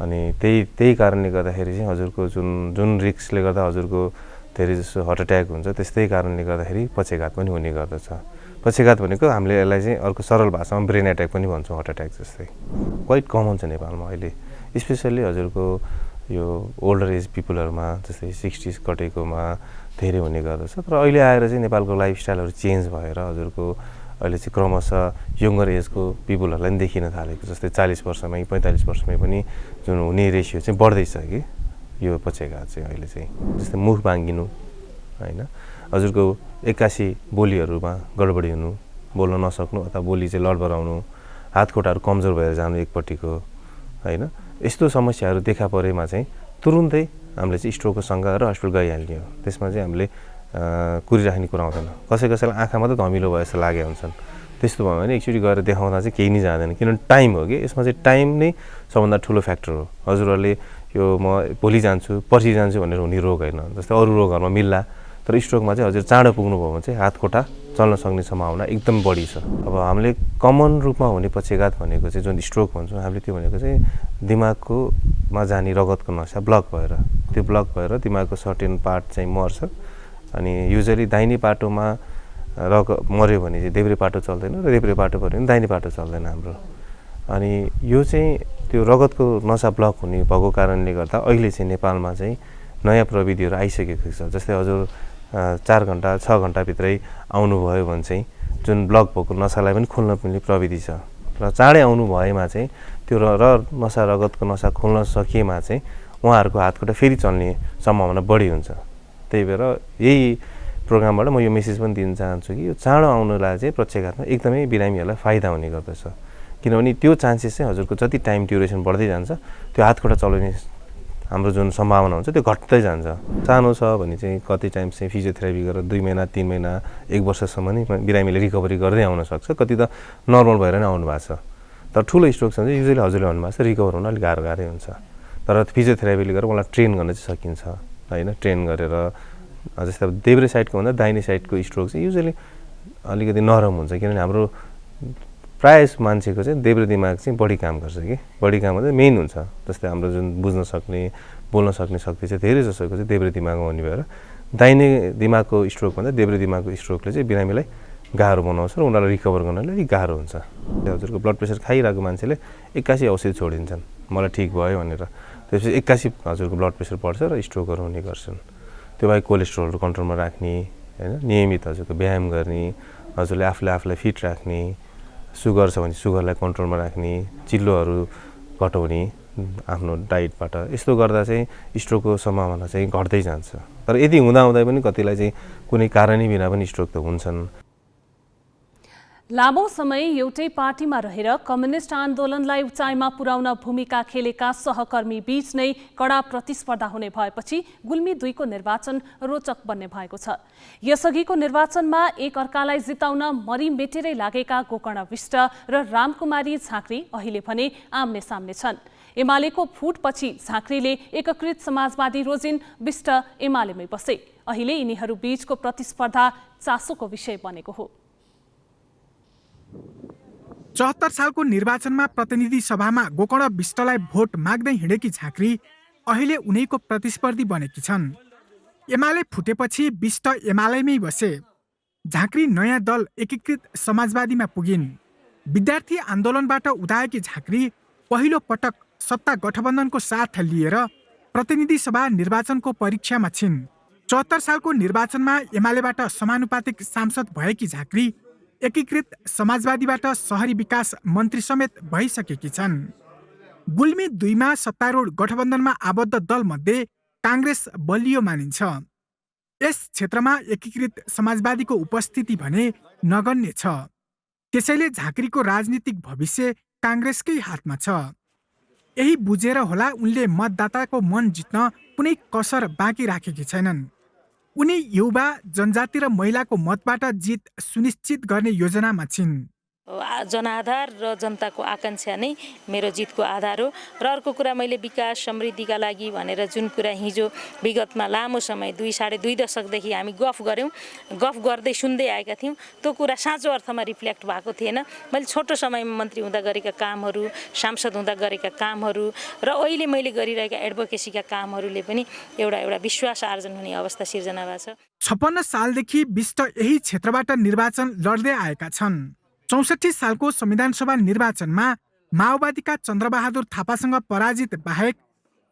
अनि त्यही कारणले गर्दाखेरि चाहिँ हजुरको जुन रिस्कले गर्दा हजुरको धेरै जसो हार्ट एट्याक हुन्छ, त्यस्तै कारणले गर्दाखेरि पक्षघात पनि हुने गर्दछ। पक्षघात भनेको हामीले यसलाई चाहिँ अर्को सरल भाषामा ब्रेन एट्याक पनि भन्छौँ, हार्ट एट्याक जस्तै। क्वाइट कमन छ नेपालमा अहिले, स्पेसल्ली हजुरको यो ओल्डर एज पिपुलहरूमा, जस्तै 60s कटेकोमा धेरै हुने गर्दछ। तर अहिले आएर चाहिँ नेपालको लाइफस्टाइलहरू चेन्ज भएर हजुरको अहिले चाहिँ क्रमशः यङ्गर एजको पिपुलहरूलाई पनि देखिन थालेको, जस्तै 40 वर्षमै 45 वर्षमै पनि जुन हुने रेसियो चाहिँ बढ्दैछ कि यो पक्षघात चाहिँ अहिले चाहिँ। जस्तै मुख बाङ्गिनु होइन, हजुरको 81 बोलीहरूमा गडबडी हुनु, बोल्न नसक्नु अथवा बोली चाहिँ लडबडाउनु, हात खुट्टाहरू कमजोर भएर जानु एकपट्टिको होइन, यस्तो समस्याहरू देखा परेमा चाहिँ तुरुन्तै हामीले चाहिँ स्ट्रोकको शङ्का र हस्पिटल गइहाल्ने हो। त्यसमा चाहिँ हामीले कुरिराख्ने कुरा आउँदैन। कसैलाई आँखा मात्रै धमिलो भए जस्तो लागेका हुन्छन्, त्यस्तो भयो भने एकचोटि गएर देखाउँदा चाहिँ केही नै जाँदैन, किनभने टाइम हो कि यसमा चाहिँ टाइम नै सबभन्दा ठुलो फ्याक्टर हो। हजुरहरूले यो म भोलि जान्छु पर्सि जान्छु भनेर हुने रोग होइन। जस्तै अरू रोगहरूमा मिल्ला, तर स्ट्रोकमा चाहिँ हजुर चाँडो पुग्नुभयो भने चाहिँ हात खुट्टा चल्न सक्ने सम्भावना एकदम बढी छ। अब हामीले कमन रूपमा हुने पक्षघात भनेको चाहिँ जुन स्ट्रोक भन्छौँ हामीले, त्यो भनेको चाहिँ दिमागकोमा जाने रगतको नसा ब्लक भएर, त्यो ब्लक भएर दिमागको सर्टेन पार्ट चाहिँ मर्छ। अनि युजली दाहिने पाटोमा मऱ्यो भने चाहिँ देब्रे पाटो चल्दैन र देब्रे पाटो पऱ्यो भने दाहिने पाटो चल्दैन हाम्रो। अनि यो चाहिँ त्यो रगतको नसा ब्लक हुने भएको कारणले गर्दा अहिले चाहिँ नेपालमा चाहिँ नयाँ प्रविधिहरू आइसकेको छ। जस्तै हजुर 4 घन्टा 6 घन्टाभित्रै आउनुभयो भने चाहिँ जुन ब्लक भएको नसालाई पनि खोल्न मिल्ने प्रविधि छ र चाँडै आउनु भएमा चाहिँ त्यो नसा रगतको नसा खोल्न सकिएमा चाहिँ उहाँहरूको हात खुट्टा फेरि चल्ने सम्भावना बढी हुन्छ। त्यही भएर यही प्रोग्रामबाट म यो मेसेज पनि दिन चाहन्छु कि यो चाँडो आउनुलाई चाहिँ पक्षघातमा एकदमै बिरामीहरूलाई फाइदा हुने गर्दछ। किनभने त्यो चान्सेस चाहिँ हजुरको जति टाइम ड्युरेसन बढ्दै जान्छ त्यो हात खुट्टा चलाउने हाम्रो जुन सम्भावना हुन्छ त्यो घट्दै जान्छ। सानो छ भने चाहिँ कति टाइम चाहिँ फिजियोथेरापी गरेर 2 महिना 3 महिना 1 वर्षसम्म नै बिरामीले रिकभरी गर्दै आउन सक्छ। कति त नर्मल भएर नै आउनु भएको छ। तर ठुलो स्ट्रोक छ भने युजली हजुरले भन्नुभएको छ रिकभर हुन अलिक गाह्रै हुन्छ। तर फिजियोथेरापीले गरेर उहाँलाई ट्रेन गर्न चाहिँ सकिन्छ होइन। ट्रेन गरेर जस्तै अब देब्रे साइडको भन्दा दाहिने साइडको स्ट्रोक चाहिँ युजली अलिकति नरम हुन्छ, किनभने हाम्रो प्रायः मान्छेको चाहिँ देब्रे दिमाग चाहिँ बढी काम गर्छ कि, बढी काम गर्दा मेन हुन्छ। जस्तै हाम्रो जुन बुझ्न सक्ने बोल्न सक्ने शक्ति चाहिँ धेरै जसोको चाहिँ देब्रे दिमागमा हुने भएर दाहिने दिमागको स्ट्रोक भन्दा देब्रे दिमागको स्ट्रोकले चाहिँ बिरामीलाई गाह्रो बनाउँछ र उनीहरूलाई रिकभर गर्नलाई अलिक गाह्रो हुन्छ। हजुरको ब्लड प्रेसर खाइरहेको मान्छेले 81 औषधि छोडिन्छन् मलाई ठिक भयो भनेर, त्यसपछि 81 हजुरको ब्लड प्रेसर बढ्छ र स्ट्रोकहरू हुने गर्छन्। त्यो बाहेक कोलेस्ट्रोलहरू कन्ट्रोलमा राख्ने होइन, नियमित हजुरको व्यायाम गर्ने, हजुरले आफूलाई फिट राख्ने, सुगर छ भने सुगरलाई कन्ट्रोलमा राख्ने, चिल्लोहरू घटाउने आफ्नो डाइटबाट, यस्तो गर्दा चाहिँ स्ट्रोकको सम्भावना चाहिँ घट्दै जान्छ। तर यदि हुँदाहुँदै पनि कतिलाई चाहिँ कुनै कारणै बिना पनि स्ट्रोक त हुन्छन्। लामो समय एउटै पार्टीमा रहेर कम्युनिस्ट आन्दोलनलाई उचाइमा पुर्याउन भूमिका खेलेका सहकर्मी बीच नै कडा प्रतिस्पर्धा हुने भएपछि गुल्मी 2 को निर्वाचन रोचक बन्ने भएको छ। यसअघिको निर्वाचनमा एक अर्कालाई जिताउन मरिमेटेरै लागेका गोकर्ण विष्ट र रामकुमारी झाँक्री अहिले भने आम्ने सामने छन्। एमालेको फुटपछि झाँक्रीले एकीकृत समाजवादी रोजिन, विष्ट एमालेमै बसे। अहिले यिनीहरू बीचको प्रतिस्पर्धा चासोको विषय बनेको हो। 74 सालको निर्वाचनमा प्रतिनिधि सभामा गोकर्ण विष्टलाई भोट माग्दै हिँडेकी झाँक्री अहिले उनैको प्रतिस्पर्धी बनेकी छन्। एमाले फुटेपछि विष्ट एमालेमै बसे। झाँक्री नयाँ दल एकीकृत समाजवादीमा पुगिन्। विद्यार्थी आन्दोलनबाट उदाएकी झाँक्री पहिलो पटक सत्ता गठबन्धनको साथ लिएर प्रतिनिधि सभा निर्वाचनको परीक्षामा छिन्। 74 सालको निर्वाचनमा एमालेबाट समानुपातिक सांसद भएकी झाँक्री एकीकृत समाजवादीबाट शहरी विकास मन्त्री समेत भइसकेकी छन्। गुल्मी 2 मा सत्तारूढ गठबन्धनमा आबद्ध दलमध्ये काङ्ग्रेस बलियो मानिन्छ। यस क्षेत्रमा एकीकृत समाजवादीको उपस्थिति भने नगण्य छ। त्यसैले झाँक्रीको राजनीतिक भविष्य काङ्ग्रेसकै हातमा छ। यही बुझेर होला उनले मतदाताको मन जित्न कुनै कसर बाँकी राखेकी छैनन्। उनी युवा, जनजाति र महिलाको मतबाट जित सुनिश्चित गर्ने योजनामा छिन्। जनआधार र जनताको आकांक्षा नै मेरो जितको आधार हो। र अर्को कुरा, मैले विकास समृद्धिका लागि भनेर जुन कुरा हिजो विगतमा लामो समय 2-2.5 दशकदेखि हामी गफ गर्दै सुन्दै आएका थियौँ, त्यो कुरा साँचो अर्थमा रिफ्लेक्ट भएको थिएन। मैले छोटो समयमा मन्त्री हुँदा गरेका कामहरू, सांसद हुँदा गरेका कामहरू र अहिले मैले गरिरहेका एडभोकेसीका कामहरूले पनि एउटा विश्वास आर्जन हुने अवस्था सिर्जना भएको छ। 56 सालदेखि विष्ट यही क्षेत्रबाट निर्वाचन लड्दै आएका छन्। 64 सालको संविधान सभा निर्वाचनमा माओवादीका चन्द्रबहादुर थापासँग पराजित बाहेक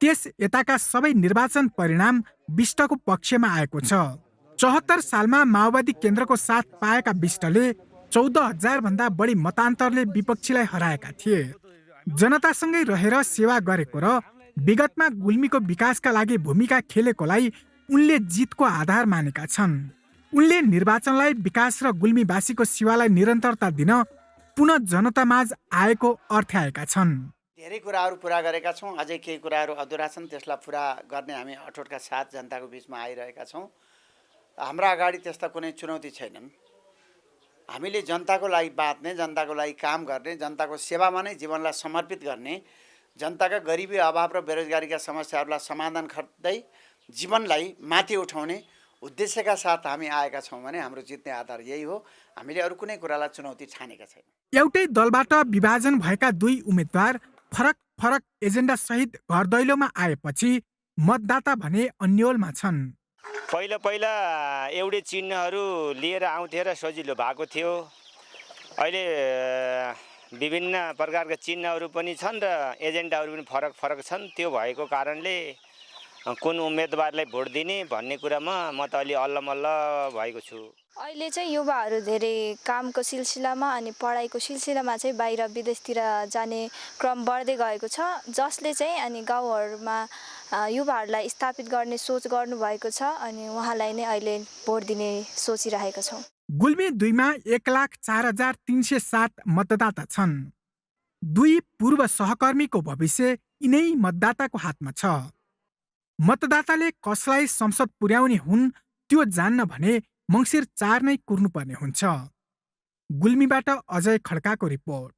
त्यस यताका सबै निर्वाचन परिणाम विष्टको पक्षमा आएको छ। 74 सालमा माओवादी केन्द्रको साथ पाएका विष्टले 14,000 भन्दा बढी मतान्तरले विपक्षीलाई हराएका थिए। जनतासँगै रहेर सेवा गरेको र विगतमा गुल्मीको विकासका लागि भूमिका खेलेकोलाई उनले जितको आधार मानेका छन्। उनले निर्वाचनलाई विकास र गुल्मीवासीको सेवालाई निरन्तरता दिन पुनः जनतामाझ आएको अर्थ्याएका छन्। धेरै कुराहरू पुरा गरेका छौँ, अझै केही कुराहरू अधुरा छन्, त्यसलाई पुरा गर्ने हामी अठोटका साथ जनताको बिचमा आइरहेका छौँ। हाम्रा अगाडि त्यस्ता कुनै चुनौती छैनन्। हामीले जनताको लागि बाँच्ने, जनताको लागि काम गर्ने, जनताको सेवामा नै जीवनलाई समर्पित गर्ने, जनताका गरिबी, अभाव र बेरोजगारीका समस्याहरूलाई समाधान गर्दै जीवनलाई माथि उठाउने उद्देश्यका साथ हामी आएका छौँ भने हाम्रो जित्ने आधार यही हो। हामीले अरू कुनै कुरालाई चुनौती ठानेका छैनौँ। एउटै दलबाट विभाजन भएका 2 उम्मेद्वार फरक फरक एजेन्डा सहित घर दैलोमा आएपछि मतदाता भने अन्योलमा छन्। पहिला एउटै चिन्हहरू लिएर आउँथे र सजिलो भएको थियो। अहिले विभिन्न प्रकारका चिन्हहरू पनि छन् र एजेन्डाहरू पनि फरक छन्। त्यो भएको कारणले कुन उम्मेदवारलाई भोट दिने भन्ने कुरामा म त अलि अल्लमल्ल भएको छु। अहिले चाहिँ युवाहरू धेरै कामको सिलसिलामा अनि पढाइको सिलसिलामा चाहिँ बाहिर विदेशतिर जाने क्रम बढ्दै गएको छ, जसले चाहिँ अनि गाउँहरूमा युवाहरूलाई स्थापित गर्ने सोच गर्नुभएको छ अनि उहाँलाई नै अहिले भोट दिने सोचिरहेका छौँ। गुल्मी 2 मा 1,04,307 मतदाता छन्। 2 पूर्व सहकर्मीको भविष्य यिनै मतदाताको हातमा छ। मतदाताले कसलाई संसद पुर्याउने हुन् त्यो जान्न भने मङ्सिर 4 नै कुर्नुपर्ने हुन्छ। गुल्मीबाट अजय खड्काको रिपोर्ट।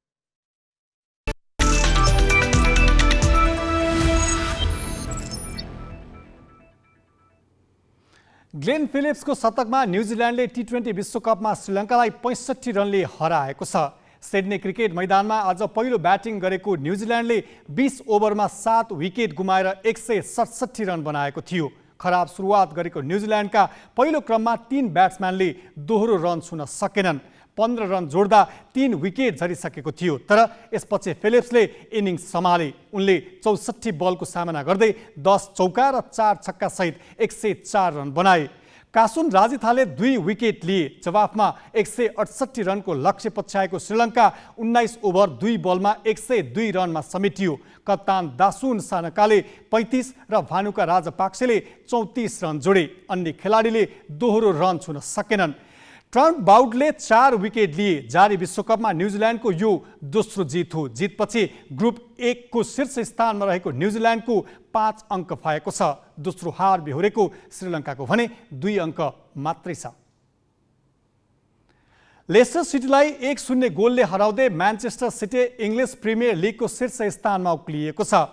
ग्लेन फिलिप्सको शतकमा न्युजिल्यान्डले टी20 विश्वकपमा श्रीलङ्कालाई 65 रनले हराएको छ। सिडनी क्रिकेट मैदानमा आज पहिलो ब्याटिङ गरेको न्युजिल्यान्डले 20 ओभरमा 7 विकेट गुमाएर 167 रन बनाएको थियो। खराब सुरुवात गरेको न्युजिल्यान्डका पहिलो क्रममा 3 ब्याट्सम्यानले दोहोरो रन छुन सकेनन्। 15 रन जोड्दा 3 विकेट झरिसकेको थियो। तर यसपछि फिलिप्सले इनिङ्स सम्हाले। उनले 64 बलको सामना गर्दै 10 चौका र 4 छक्का सहित 104 रन बनाए। कासुन राजिथाले 2 विकेट लिए। जवाफमा 168 रनको लक्ष्य पछ्याएको श्रीलङ्का 19 ओभर 2 बलमा 102 रनमा समेटियो। कप्तान दासुन सानकाले 35 र भानुका राजपाक्सेले 34 रन जोडे। अन्य खेलाडीले दोहोरो रन छुन सकेनन्। ट्रन्ट बाउटले 4 विकेट लिए। जारी विश्वकपमा न्युजिल्यान्डको यो दोस्रो जित हो। जितपछि ग्रुप 1 को शीर्ष स्थानमा रहेको न्युजिल्यान्डको 5 अङ्क भएको छ। दोस्रो हार बेहोरेको श्रीलङ्काको भने 2 अङ्क मात्रै छ। लेस्टर सिटीलाई 1-0 गोलले हराउँदै म्यान्चेस्टर सिटी इङ्ग्लिस प्रिमियर लिगको शीर्ष स्थानमा उक्लिएको छ।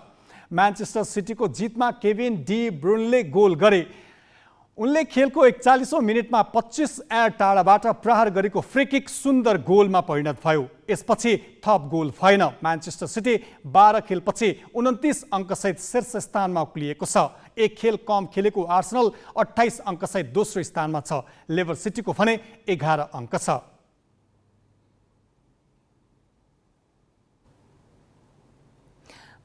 म्यान्चेस्टर सिटीको जितमा केभिन डी ब्रुनले गोल गरे। उनले खेलको 41औं मिनेटमा 25 यार्ड टाढाबाट प्रहार गरेको फ्रीकिक सुन्दर गोलमा परिणत भयो। यसपछि थप गोल भएन। म्यान्चेस्टर सिटी 12 खेलपछि 29 अङ्कसहित शीर्ष स्थानमा उक्लिएको छ। 1 खेल कम खेलेको आर्सेनल 28 अङ्कसहित दोस्रो स्थानमा छ। लेभर सिटीको भने 11 अङ्क छ।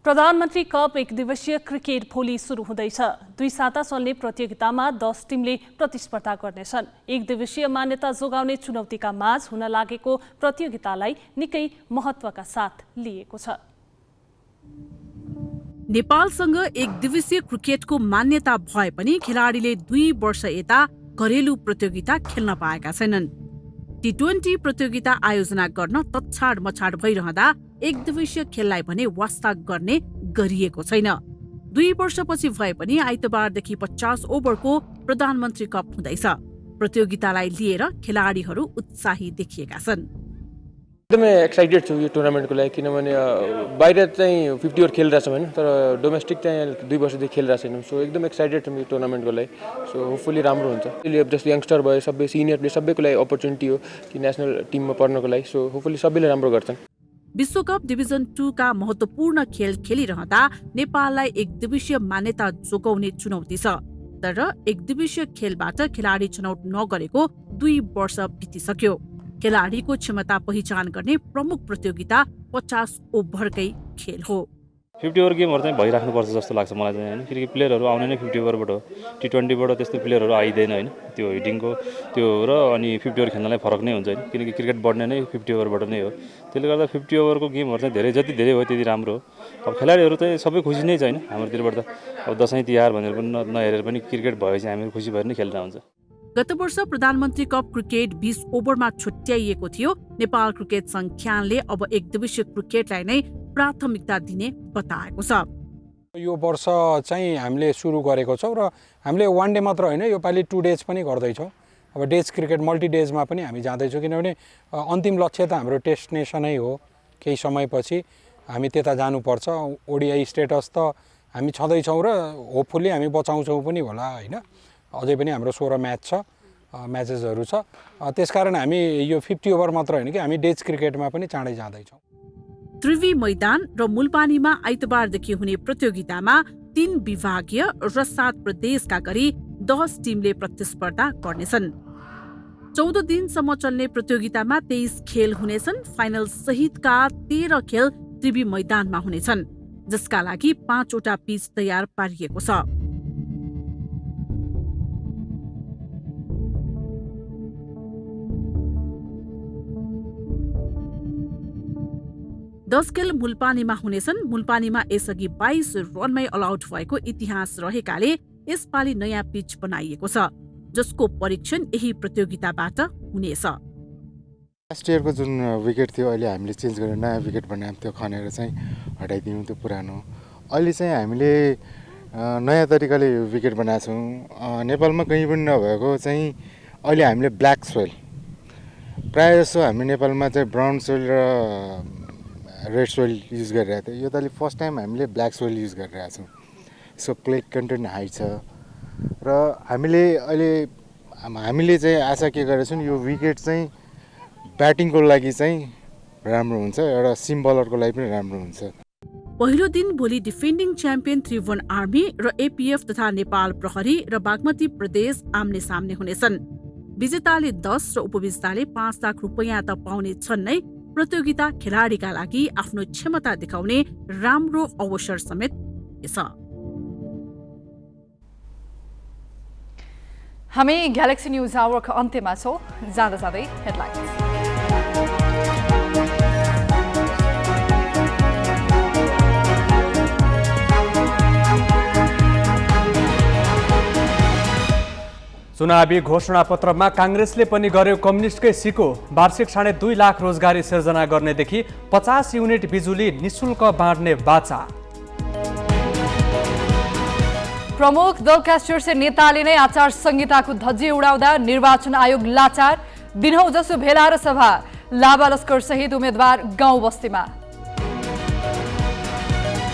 प्रधानमन्त्री कप 1 दिवसीय क्रिकेट भोलि सुरु हुँदैछ। 2 साता चल्ने प्रतियोगितामा 10 टिमले प्रतिस्पर्धा गर्नेछन्। 1 दिवसीय मान्यता जोगाउने चुनौतीका माझ हुन लागेको प्रतियोगितालाई निकै महत्त्वका साथ लिएको छ। नेपालसँग 1 दिवसीय क्रिकेटको मान्यता भए पनि खेलाडीले 2 वर्ष यता घरेलु प्रतियोगिता खेल्न पाएका छैनन्। T20 प्रतियोगिता आयोजना गर्न तछाड मछाड भइरहँदा 1 दिवसीय खेललाई भने वास्ता गर्ने गरिएको छैन। 2 वर्षपछि भए पनि आइतबारदेखि 50 ओभरको प्रधानमन्त्री कप हुँदैछ। प्रतियोगितालाई लिएर खेलाडीहरू उत्साही देखिएका छन्। एकदमै एक्साइटेड छु यो टुर्नामेन्टको लागि, किनभने बाहिर चाहिँ 50 ओभर खेलिरहेछौँ होइन, तर डोमेस्टिक चाहिँ 2 वर्षदेखि खेलिरहेको छैनौँ। सो एकदम एक्साइटेड छौँ यो टुर्नामेन्टको लागि। सो होपफुली राम्रो हुन्छ। जस्तो यङ्स्टर भयो, सबै सिनियर प्लेयर सबैको लागि अपर्च्युनिटी हो कि नेसनल टिममा पर्नको लागि। सो होपफुली सबैले राम्रो गर्छन्। विश्वकप डिभिजन 2 का महत्त्वपूर्ण खेल खेलिरहँदा नेपाललाई 1 दिवसीय मान्यता जोगाउने चुनौती छ। तर 1 दिवसीय खेलबाट खेलाडी छनौट नगरेको 2 वर्ष बितिसक्यो। खेलाडीको क्षमता पहिचान गर्ने प्रमुख प्रतियोगिता 50 ओभरकै खेल हो। 50 ओभर गेमहरू चाहिँ भइराख्नुपर्छ जस्तो लाग्छ मलाई चाहिँ होइन, किनकि प्लेयरहरू आउने नै 50 ओभरबाट हो। T20बाट त्यस्तो प्लेयरहरू आइदैन होइन, त्यो हिटिङको त्यो र अनि 50 ओभर खेल्नलाई फरक नै हुन्छ होइन, किनकि क्रिकेट बढ्ने नै 50 ओभरबाट नै हो। त्यसले गर्दा 50 ओभरको गेमहरू चाहिँ धेरै जति धेरै हो त्यति राम्रो हो। अब खेलाडीहरू चाहिँ सबै खुसी नै छ होइन, हाम्रोतिरबाट त अब दसैँ तिहार भनेर पनि नहेरेर पनि क्रिकेट भएपछि हामीहरू खुसी भएर नै खेलेर आउँछ। गत वर्ष प्रधानमन्त्री कप क्रिकेट 20 ओभरमा छुट्याइएको थियो। नेपाल क्रिकेट संघले अब 1 दिवसीय क्रिकेटलाई नै प्राथमिकता दिने बताएको छ। यो वर्ष चाहिँ हामीले सुरु गरेको छौँ र हामीले 1 डे मात्र होइन, यो पालि 2 डेज पनि गर्दैछौँ। अब डेज क्रिकेट मल्टी डेजमा पनि हामी जाँदैछौँ, किनभने अन्तिम लक्ष्य त हाम्रो डेस्टिनेसनै हो। केही समयपछि हामी त्यता जानुपर्छ। ओडिआई स्टेटस त हामी छँदैछौँ र होपफुल्ली हामी बचाउँछौँ पनि होला होइन। अझै पनि हाम्रो 16 म्याच छ, म्याचेसहरू छ। त्यसकारण हामी यो 50 ओभर मात्र होइन कि हामी डेज क्रिकेटमा पनि चाँडै जाँदैछौँ। त्रिवी मैदान र मुलपानीमा आइतबारदेखि हुने प्रतियोगितामा 3 विभागीय र 7 प्रदेशका गरी 10 टिमले प्रतिस्पर्धा गर्नेछन्। 14 दिनसम्म चल्ने प्रतियोगितामा 23 खेल हुनेछन्। फाइनल सहितका 13 खेल त्रिवी मैदानमा हुनेछन्, जसका लागि 5 वटा पिच तयार पारिएको छ। 10 खेल मुलपानीमा हुनेछन्। मुलपानीमा यसअघि 22 रनमै अलआउट भएको इतिहास रहेकाले यसपालि नयाँ पिच बनाइएको छ, जसको परीक्षण यही प्रतियोगिताबाट हुनेछ। लास्ट इयरको जुन विकेट थियो अहिले हामीले चेन्ज गरेर नयाँ विकेट बनायौँ, त्यो खनेर चाहिँ हटाइदियौँ त्यो पुरानो। अहिले चाहिँ हामीले नयाँ तरिकाले विकेट बनाएको छौँ। नेपालमा कहीँ पनि नभएको चाहिँ अहिले हामीले ब्ल्याक सोइल, प्रायः जसो हामी नेपालमा चाहिँ ब्राउन सोइल र रेड सोइल युज गरिरहेको थियो। यो त अहिले फर्स्ट टाइम हामीले ब्ल्याक सोइल युज गरिरहेको छौँ। यसको क्ले कन्टेन्ट हाई छ र हामीले चाहिँ आशा के गरेको छौँ, यो विकेट चाहिँ ब्याटिङको लागि चाहिँ राम्रो हुन्छ, एउटा सिम बलरको लागि पनि राम्रो हुन्छ। पहिलो दिन भोलि डिफेन्डिङ च्याम्पियन त्रिभुवन आर्मी र एपीएफ तथा नेपाल प्रहरी र बागमती प्रदेश आम्ने सामने हुनेछन्। विजेताले 10 र उपविजेताले 5 लाख रुपैयाँ त पाउने छन् नै, प्रतियोगिता खेलाडीका लागि आफ्नो क्षमता देखाउने राम्रो अवसर समेत छ। हामी ग्यालेक्सी न्युज आवरको अन्त्यमा छौँ। जाँदा जाँदै हेडलाइन्स। चुनावी घोषणापत्रमा काङ्ग्रेसले पनि गर्यो कम्युनिस्टकै सिको। वार्षिक 2.5 लाख रोजगारी सिर्जना गर्नेदेखि 50 युनिट बिजुली निशुल्क बाँड्ने बाचा। प्रमुख दलका शीर्ष नेताले नै आचार संहिताको धज्जी उडाउँदा निर्वाचन आयोग लाचार। दिनहौ जसो भेला र सभा, लाभा लस्कर सहित उम्मेद्वार गाउँ बस्तीमा।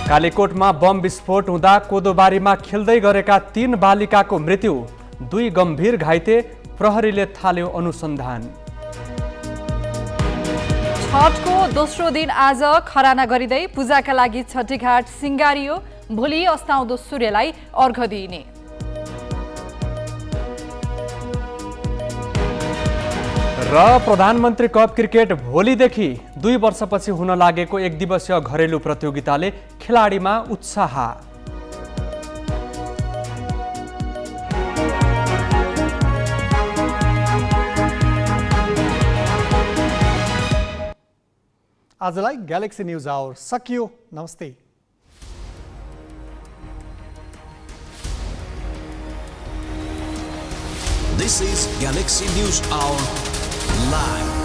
कालीकोटमा बम विस्फोट हुँदा कोदोबारीमा खेल्दै गरेका 3 बालिकाको मृत्यु, 2 गम्भीर घाइते, प्रहरीले थाल्यो अनुसन्धान। छठको दोस्रो दिन आज खराना गरिँदै पूजाका लागि छठीघाट सिंगारियो। भोलि अस्ताउँदो सूर्यलाई अर्घ दिइने। र प्रधानमन्त्री कप क्रिकेट भोलिदेखि 2 वर्षपछि हुन लागेको 1 दिवसीय घरेलु प्रतियोगिताले खेलाडीमा उत्साह। आजलाई ग्यालेक्सी न्युज आवर सकियो। नमस्ते। This is Galaxy News Hour Live.